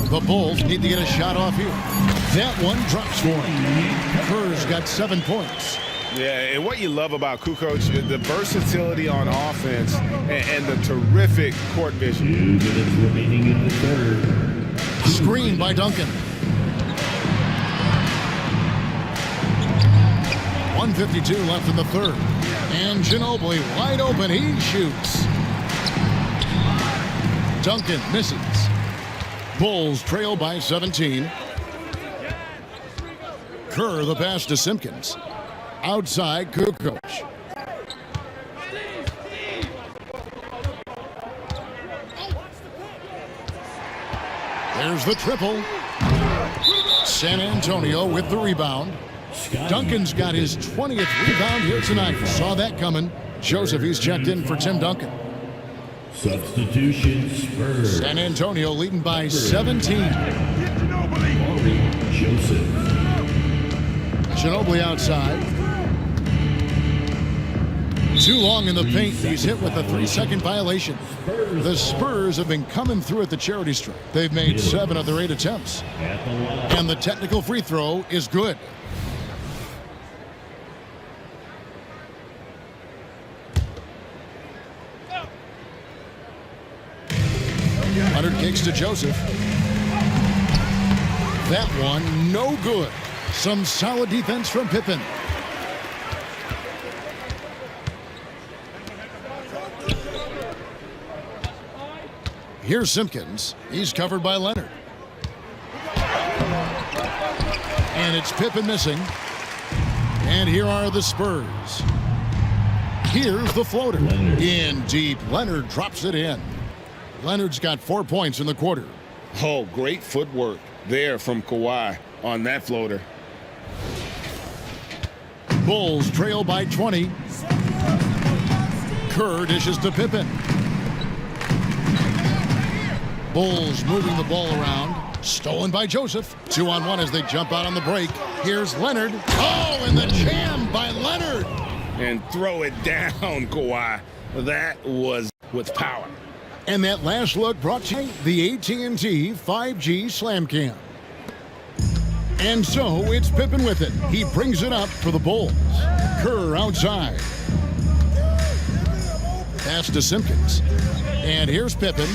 The Bulls need to get a shot off here. That one drops for him. Kerr's got 7 points. Yeah, and what you love about Kukoc, the versatility on offense and the terrific court vision. 2 minutes remaining in the third. Screen by Duncan. 1:52 left in the third. And Ginobili wide open. He shoots. Duncan misses. Bulls trail by 17. Kerr the pass to Simpkins. Outside Kukoc. There's the triple. San Antonio with the rebound. Duncan's got his 20th rebound here tonight. Saw that coming. Joseph, he's checked in for Tim Duncan. Substitution Spurs. San Antonio leading by 17. Joseph. Ginobili outside. Too long in the paint. He's hit with a 3-second violation. The Spurs have been coming through at the charity stripe. They've made 7 of their 8 attempts. And the technical free throw is good. Leonard kicks to Joseph. That one, no good. Some solid defense from Pippen. Here's Simpkins. He's covered by Leonard. And it's Pippen missing. And here are the Spurs. Here's the floater. In deep. Leonard drops it in. Leonard's got 4 points in the quarter. Oh, great footwork there from Kawhi on that floater. Bulls trail by 20. Kerr dishes to Pippen. Bulls moving the ball around. Stolen by Joseph. 2-on-1 as they jump out on the break. Here's Leonard. Oh, and the jam by Leonard. And throw it down, Kawhi. That was with power. And that last look brought to you the AT&T 5G Slam Cam. And so it's Pippen with it. He brings it up for the Bulls. Kerr outside. Pass to Simpkins. And here's Pippen.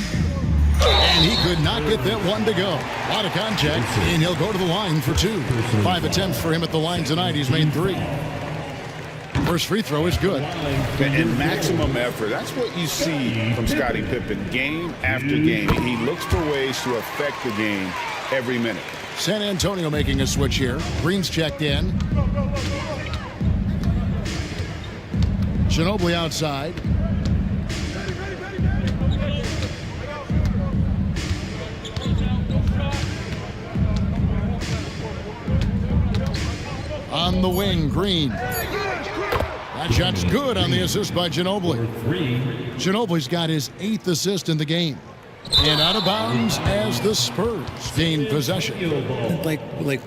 And he could not get that one to go. A lot of contact, and he'll go to the line for 2. 5 attempts for him at the line tonight. He's made 3. First free throw is good. And maximum effort. That's what you see from Scottie Pippen game after game. He looks for ways to affect the game every minute. San Antonio making a switch here. Green's checked in. Ginobili outside. On the wing, Green. That shot's good on the assist by Ginobili. Ginobili's got his 8th assist in the game. And out of bounds as the Spurs gain possession. Like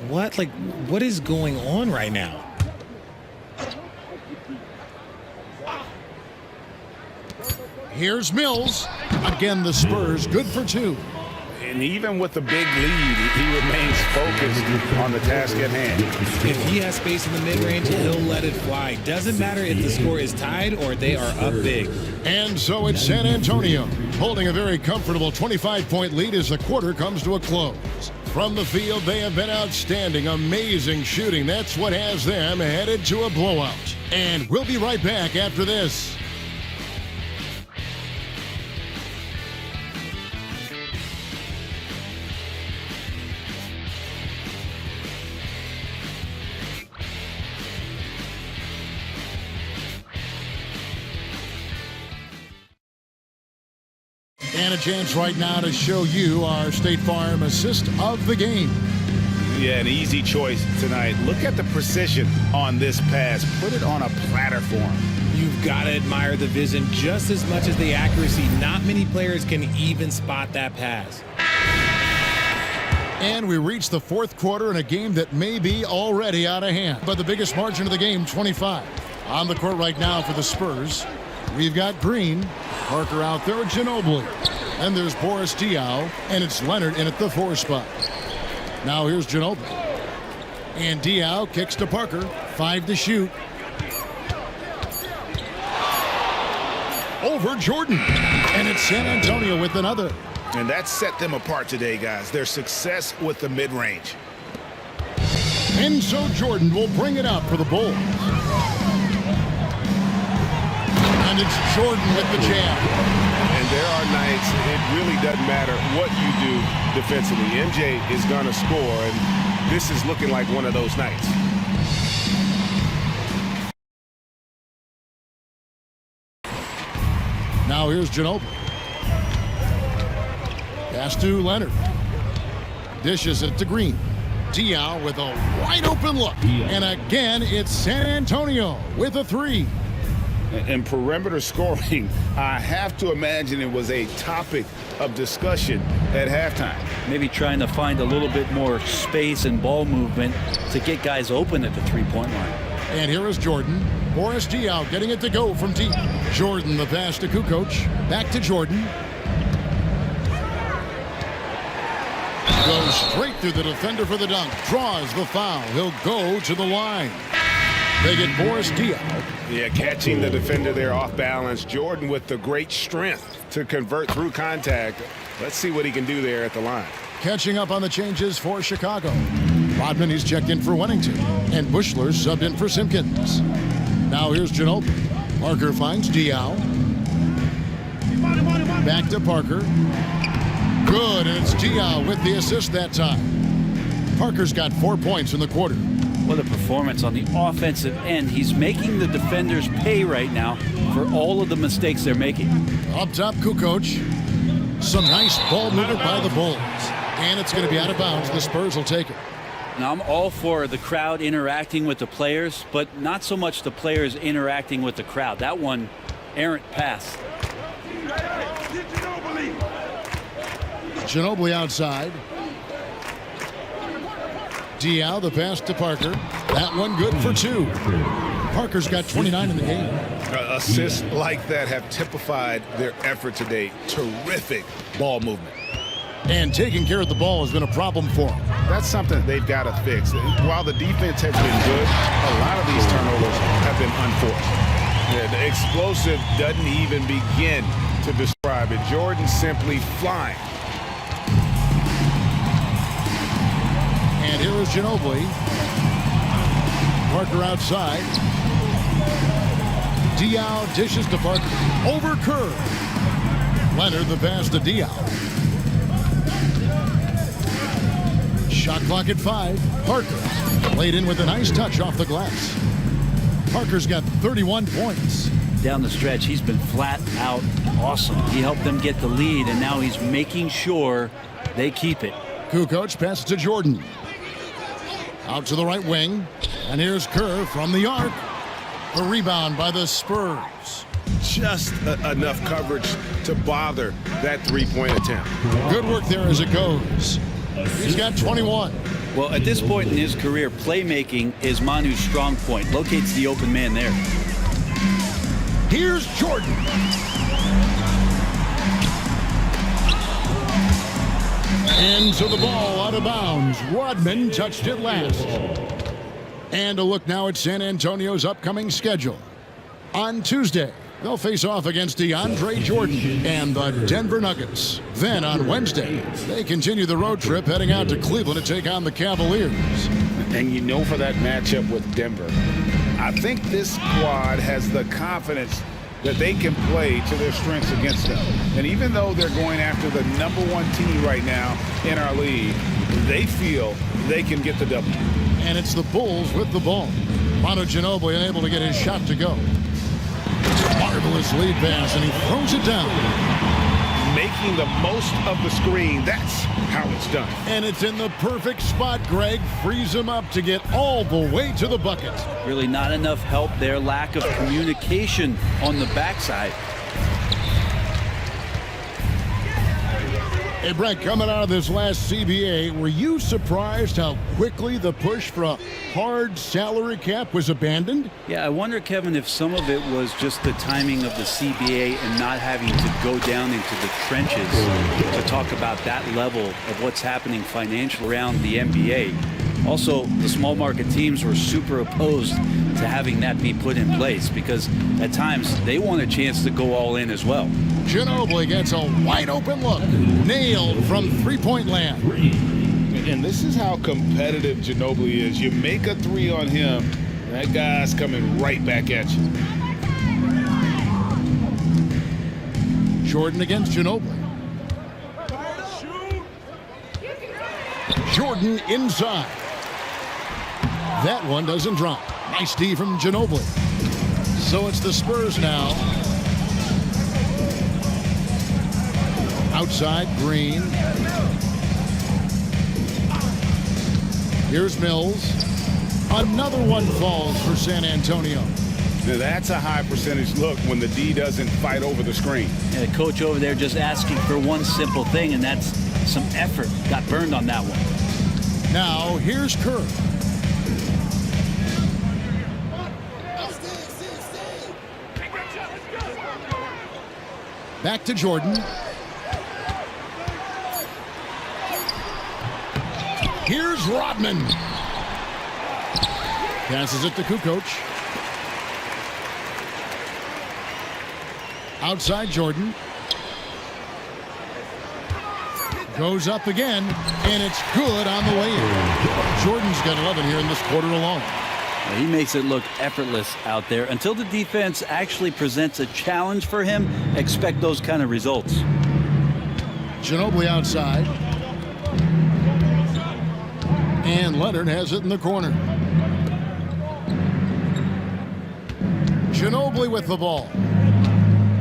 what? Like, what is going on right now? Here's Mills. Again, the Spurs good for 2. And even with the big lead, he remains focused on the task at hand. If he has space in the mid-range, he'll let it fly. Doesn't matter if the score is tied or they are up big. And so it's San Antonio holding a very comfortable 25-point lead as the quarter comes to a close. From the field, they have been outstanding. Amazing shooting. That's what has them headed to a blowout. And we'll be right back after this. And a chance right now to show you our State Farm assist of the game. Yeah, an easy choice tonight. Look at the precision on this pass. Put it on a platter for him. You've got to admire the vision just as much as the accuracy. Not many players can even spot that pass. And we reach the 4th quarter in a game that may be already out of hand. But the biggest margin of the game, 25. On the court right now for the Spurs, we've got Green. Parker out there with Ginobili. And there's Boris Diaw, and it's Leonard in at the 4 spot. Now here's Ginobili. And Diaw kicks to Parker. 5 to shoot. Over Jordan. And it's San Antonio with another. And that set them apart today, guys. Their success with the mid-range. And so Jordan will bring it up for the Bulls. And it's Jordan with the jam. And there are nights it really doesn't matter what you do defensively. MJ is going to score, and this is looking like one of those nights. Now here's Ginobili. Pass to Leonard. Dishes it to Green. Diaw with a wide open look. And again, it's San Antonio with a 3. And perimeter scoring, I have to imagine it was a topic of discussion at halftime. Maybe trying to find a little bit more space and ball movement to get guys open at the three-point line. And here is Jordan. Boris Diaw getting it to go from deep. Jordan, the pass to Kukoc. Back to Jordan. Goes straight through the defender for the dunk. Draws the foul. He'll go to the line. They get Boris Diaw. Yeah, catching the defender there off balance. Jordan with the great strength to convert through contact. Let's see what he can do there at the line. Catching up on the changes for Chicago. Rodman, he's checked in for Wennington. And Bushler subbed in for Simpkins. Now here's Ginobili. Parker finds Diaw. Back to Parker. Good, and it's Diaw with the assist that time. Parker's got 4 points in the quarter. What a performance on the offensive end. He's making the defenders pay right now for all of the mistakes they're making. Up top, Kukoc. Some nice ball movement by the Bulls. And it's going to be out of bounds. The Spurs will take it. Now, I'm all for the crowd interacting with the players, but not so much the players interacting with the crowd. That one, errant pass. Ginobili outside. Diaw, the pass to Parker. That one good for 2. Parker's got 29 in the game. Assists like that have typified their effort today. Terrific ball movement. And taking care of the ball has been a problem for them. That's something they've got to fix. While the defense has been good, a lot of these turnovers have been unforced. Yeah, the explosive doesn't even begin to describe it. Jordan simply flying. And here is Ginobili. Parker outside. Diaw dishes to Parker. Over Kerr. Leonard the pass to Diaw. Shot clock at 5. Parker laid in with a nice touch off the glass. Parker's got 31 points. Down the stretch, he's been flat out awesome. He helped them get the lead, and now he's making sure they keep it. Kukoc passes to Jordan. Out to the right wing. And here's Kerr from the arc. A rebound by the Spurs. Just enough coverage to bother that three-point attempt. Good work there as it goes. He's got 21. Well, at this point in his career, playmaking is Manu's strong point. Locates the open man there. Here's Jordan. Into the ball, out of bounds. Rodman touched it last. And a look now at San Antonio's upcoming schedule. On Tuesday, they'll face off against DeAndre Jordan and the Denver Nuggets. Then on Wednesday, they continue the road trip heading out to Cleveland to take on the Cavaliers. And you know, for that matchup with Denver, I think this squad has the confidence that they can play to their strengths against them. And even though they're going after the #1 team right now in our league, they feel they can get the W. And it's the Bulls with the ball. Manu Ginobili unable to get his shot to go. Marvelous lead pass, and he throws it down. Making the most of the screen, that's how it's done. And it's in the perfect spot, Greg. Frees him up to get all the way to the bucket. Really not enough help there. Lack of communication on the backside. Hey, Brett, coming out of this last CBA, were you surprised how quickly the push for a hard salary cap was abandoned? Yeah, I wonder, Kevin, if some of it was just the timing of the CBA and not having to go down into the trenches to talk about that level of what's happening financially around the NBA. Also, the small market teams were super opposed to having that be put in place because at times they want a chance to go all in as well. Ginobili gets a wide open look. Nailed from three-point land. And this is how competitive Ginobili is. You make a three on him, that guy's coming right back at you. Jordan against Ginobili. Jordan inside. That one doesn't drop. Nice D from Ginobili. So it's the Spurs now. Outside, Green. Here's Mills. Another one falls for San Antonio. Now, that's a high percentage look when the D doesn't fight over the screen. And the coach over there just asking for one simple thing, and that's some effort. Got burned on that one. Now, here's Kerr. Back to Jordan. Here's Rodman. Passes it to Kukoc. Outside Jordan. Goes up again, and it's good on the way in. Jordan's got 11 here in this quarter alone. He makes it look effortless out there. Until the defense actually presents a challenge for him, expect those kind of results. Ginobili outside. And Leonard has it in the corner. Ginobili with the ball.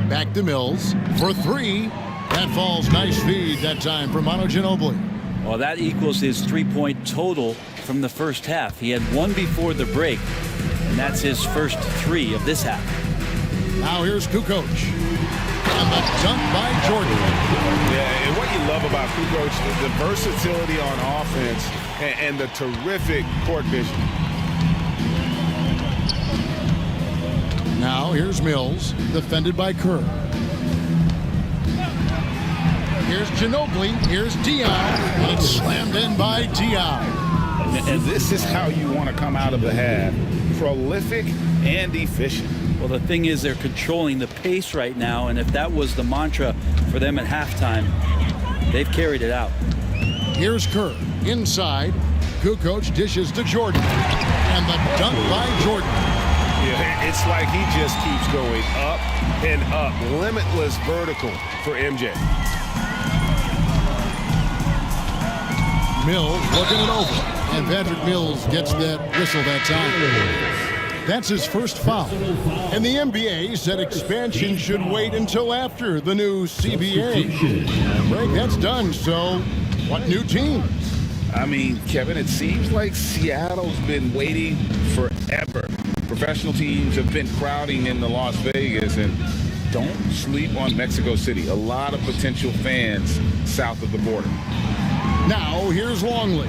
Back to Mills for three. That falls. Nice feed that time from Manu Ginobili. Well, that equals his three-point total from the first half. He had one before the break, and that's his first three of this half. Now here's Kukoc. And the dunk by Jordan. Yeah, and what you love about Kukoc is the versatility on offense and the terrific court vision. Now here's Mills, defended by Kerr. Here's Ginobili. Here's Dion. And it's slammed in by Dion. And this is how you want to come out of the half. Prolific and efficient. Well, the thing is, they're controlling the pace right now, and if that was the mantra for them at halftime, they've carried it out. Here's Kerr. Inside. Kukoc dishes to Jordan. And the dunk by Jordan. Yeah, it's like he just keeps going up and up. Limitless vertical for MJ. Mills looking it over. And Patrick Mills gets that whistle that time. That's his first foul. And the NBA said expansion should wait until after the new CBA. Break, that's done. So, what new teams? I mean, Kevin, it seems like Seattle's been waiting forever. Professional teams have been crowding into Las Vegas, and don't sleep on Mexico City. A lot of potential fans south of the border. Now, here's Longley.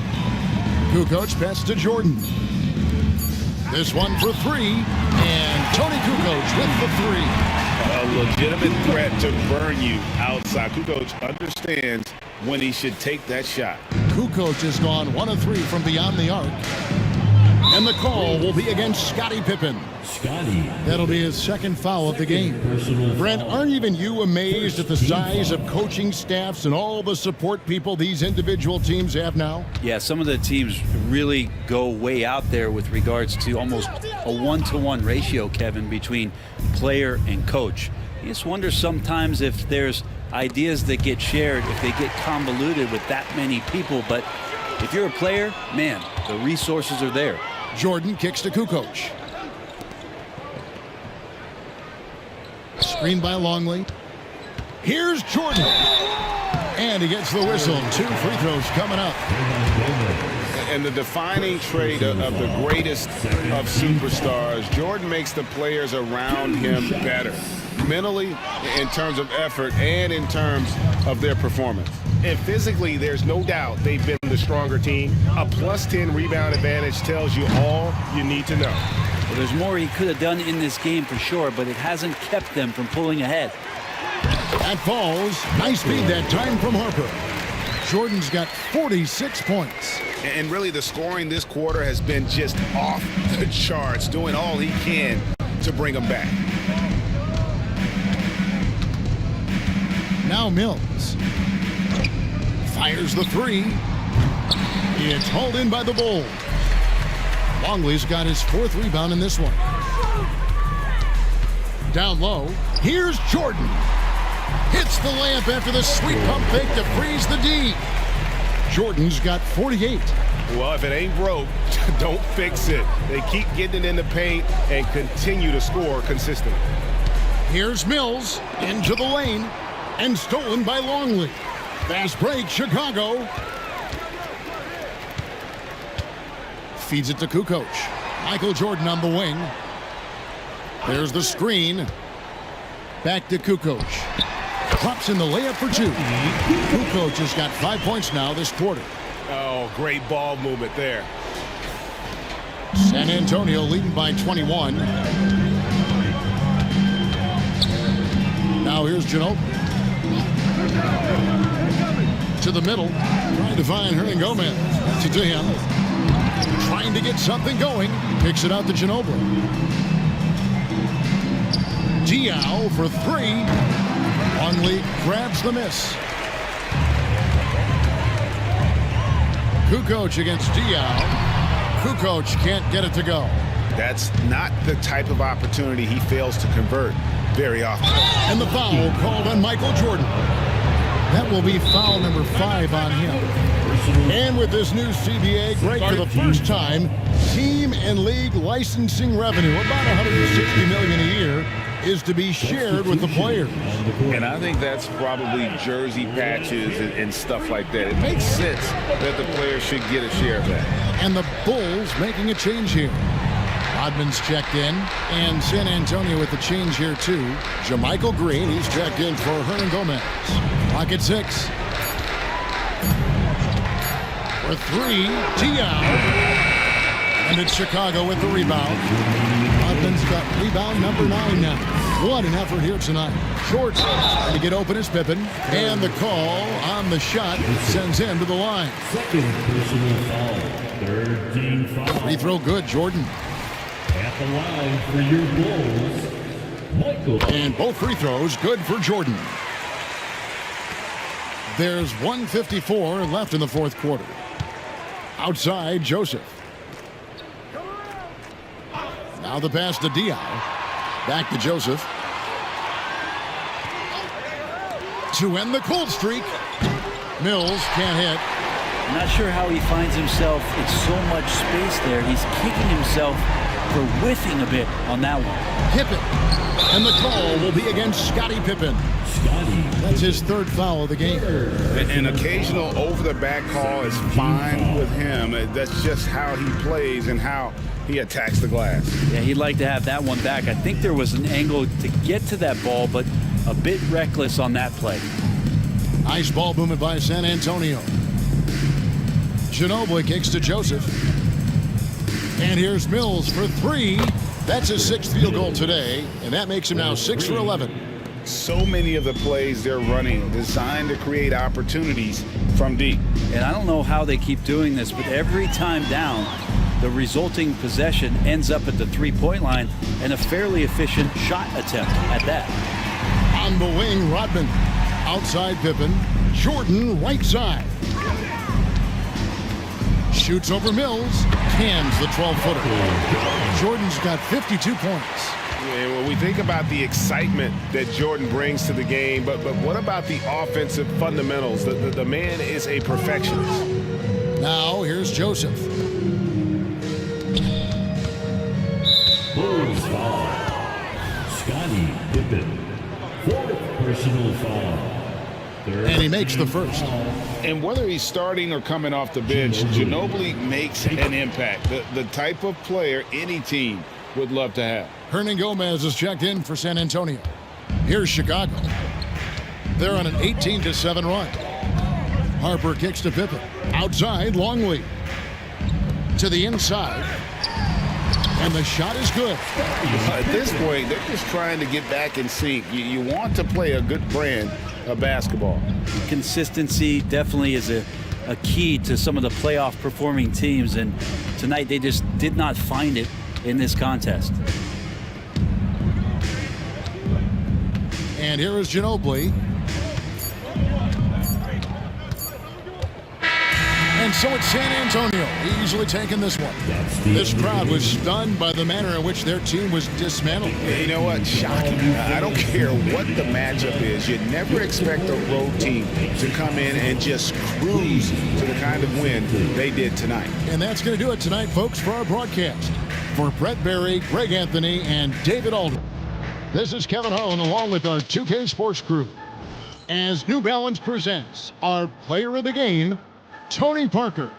Kukoc pass to Jordan. This one for three, and Tony Kukoc with the three. A legitimate threat to burn you outside. Kukoc understands when he should take that shot. Kukoc has gone 1 of 3 from beyond the arc. And the call will be against Scottie Pippen. That'll be his second foul of the game. Brent, aren't even you amazed at the size of coaching staffs and all the support people these individual teams have now? Yeah, some of the teams really go way out there with regards to almost a 1-to-1 ratio, Kevin, between player and coach. You just wonder sometimes if there's ideas that get shared, if they get convoluted with that many people. But if you're a player, man, the resources are there. Jordan kicks to Kukoc. Screen by Longley. Here's Jordan. And he gets the whistle. 2 free throws coming up. And the defining trait of the greatest of superstars, Jordan makes the players around him better. Mentally, in terms of effort, and in terms of their performance. And physically, there's no doubt they've been the stronger team. A +10 rebound advantage tells you all you need to know. Well, there's more he could have done in this game for sure, but it hasn't kept them from pulling ahead. That falls. Nice feed that time from Harper. Jordan's got 46 points. And really, the scoring this quarter has been just off the charts, doing all he can to bring them back. Now Mills fires the three. It's hauled in by the Bulls. Longley's got his 4th rebound in this one. Down low, here's Jordan. Hits the layup after the sweet pump fake to freeze the D. Jordan's got 48. Well, if it ain't broke, don't fix it. They keep getting it in the paint and continue to score consistently. Here's Mills into the lane and stolen by Longley. Fast break, Chicago. Feeds it to Kukoc. Michael Jordan on the wing. There's the screen. Back to Kukoc. Drops in the layup for 2. Kukoc has got 5 points now this quarter. Oh, great ball movement there. San Antonio leading by 21. Now here's Ginobili. To the middle. Trying to find Hernangomez. To him. Trying to get something going. Kicks it out to Ginobili. Diaw for 3. Longley grabs the miss. Kukoc against Diaw. Kukoc can't get it to go. That's not the type of opportunity he fails to convert very often. And the foul called on Michael Jordan. That will be foul number 5 on him. And with this new CBA, Greg, for the first time, team and league licensing revenue, about $160 million a year, is to be shared with the players. And I think that's probably jersey patches and stuff like that. It makes sense that the players should get a share of that. And the Bulls making a change here. Rodman's checked in, and San Antonio with the change here too. JaMychal Green, he's checked in for Hernangomez. Clock at 6. For 3, Diaw. And it's Chicago with the rebound. Rodman's got rebound number 9 now. What an effort here tonight. Short trying to get open is Pippen. And the call on the shot sends him to the line. Second personal foul. 13 foul. Free throw good, Jordan. At the line for your Bulls, Michael. And both free throws good for Jordan. There's 1:54 left in the fourth quarter. Outside, Joseph. Now the pass to Diaw. Back to Joseph. To end the cold streak. Mills can't hit. I'm not sure how he finds himself in so much space there. He's kicking himself for whiffing a bit on that one. Pippen. And the call will be against Scottie Pippen. That's his 3rd foul of the game. An occasional over-the-back call is fine with him. That's just how he plays and how he attacks the glass. Yeah, he'd like to have that one back. I think there was an angle to get to that ball, but a bit reckless on that play. Nice ball movement by San Antonio. Ginobili kicks to Joseph. And here's Mills for 3. That's his 6th field goal today, and that makes him now 6 for 11. So many of the plays they're running designed to create opportunities from deep. And I don't know how they keep doing this, but every time down, the resulting possession ends up at the three-point line and a fairly efficient shot attempt at that. On the wing, Rodman. Outside Pippen. Jordan right side. Shoots over Mills. Cans the 12-footer. Jordan's got 52 points. Yeah, when we think about the excitement that Jordan brings to the game, but what about the offensive fundamentals? The man is a perfectionist. Now here's Joseph. Bulls foul. Scottie Pippen. 4th personal foul. And he makes the 1st. And whether he's starting or coming off the bench, Ginobili makes an impact. The type of player any team would love to have. Hernangomez is checked in for San Antonio. Here's Chicago. They're on an 18-7 run. Harper kicks to Pippen. Outside, Longley. To the inside. And the shot is good. At this point, they're just trying to get back in sync. You want to play a good brand of basketball. Consistency definitely is a key to some of the playoff performing teams, and tonight they just did not find it in this contest. And here is Ginobili. And so it's San Antonio easily taking this one. This crowd was stunned by the manner in which their team was dismantled. You know what? Shocking. I don't care what the matchup is. You never expect a road team to come in and just cruise to the kind of win they did tonight. And that's going to do it tonight, folks, for our broadcast. For Brett Berry, Greg Anthony, and David Aldridge, this is Kevin Harlan along with our 2K Sports crew as New Balance presents our player of the game, Tony Parker.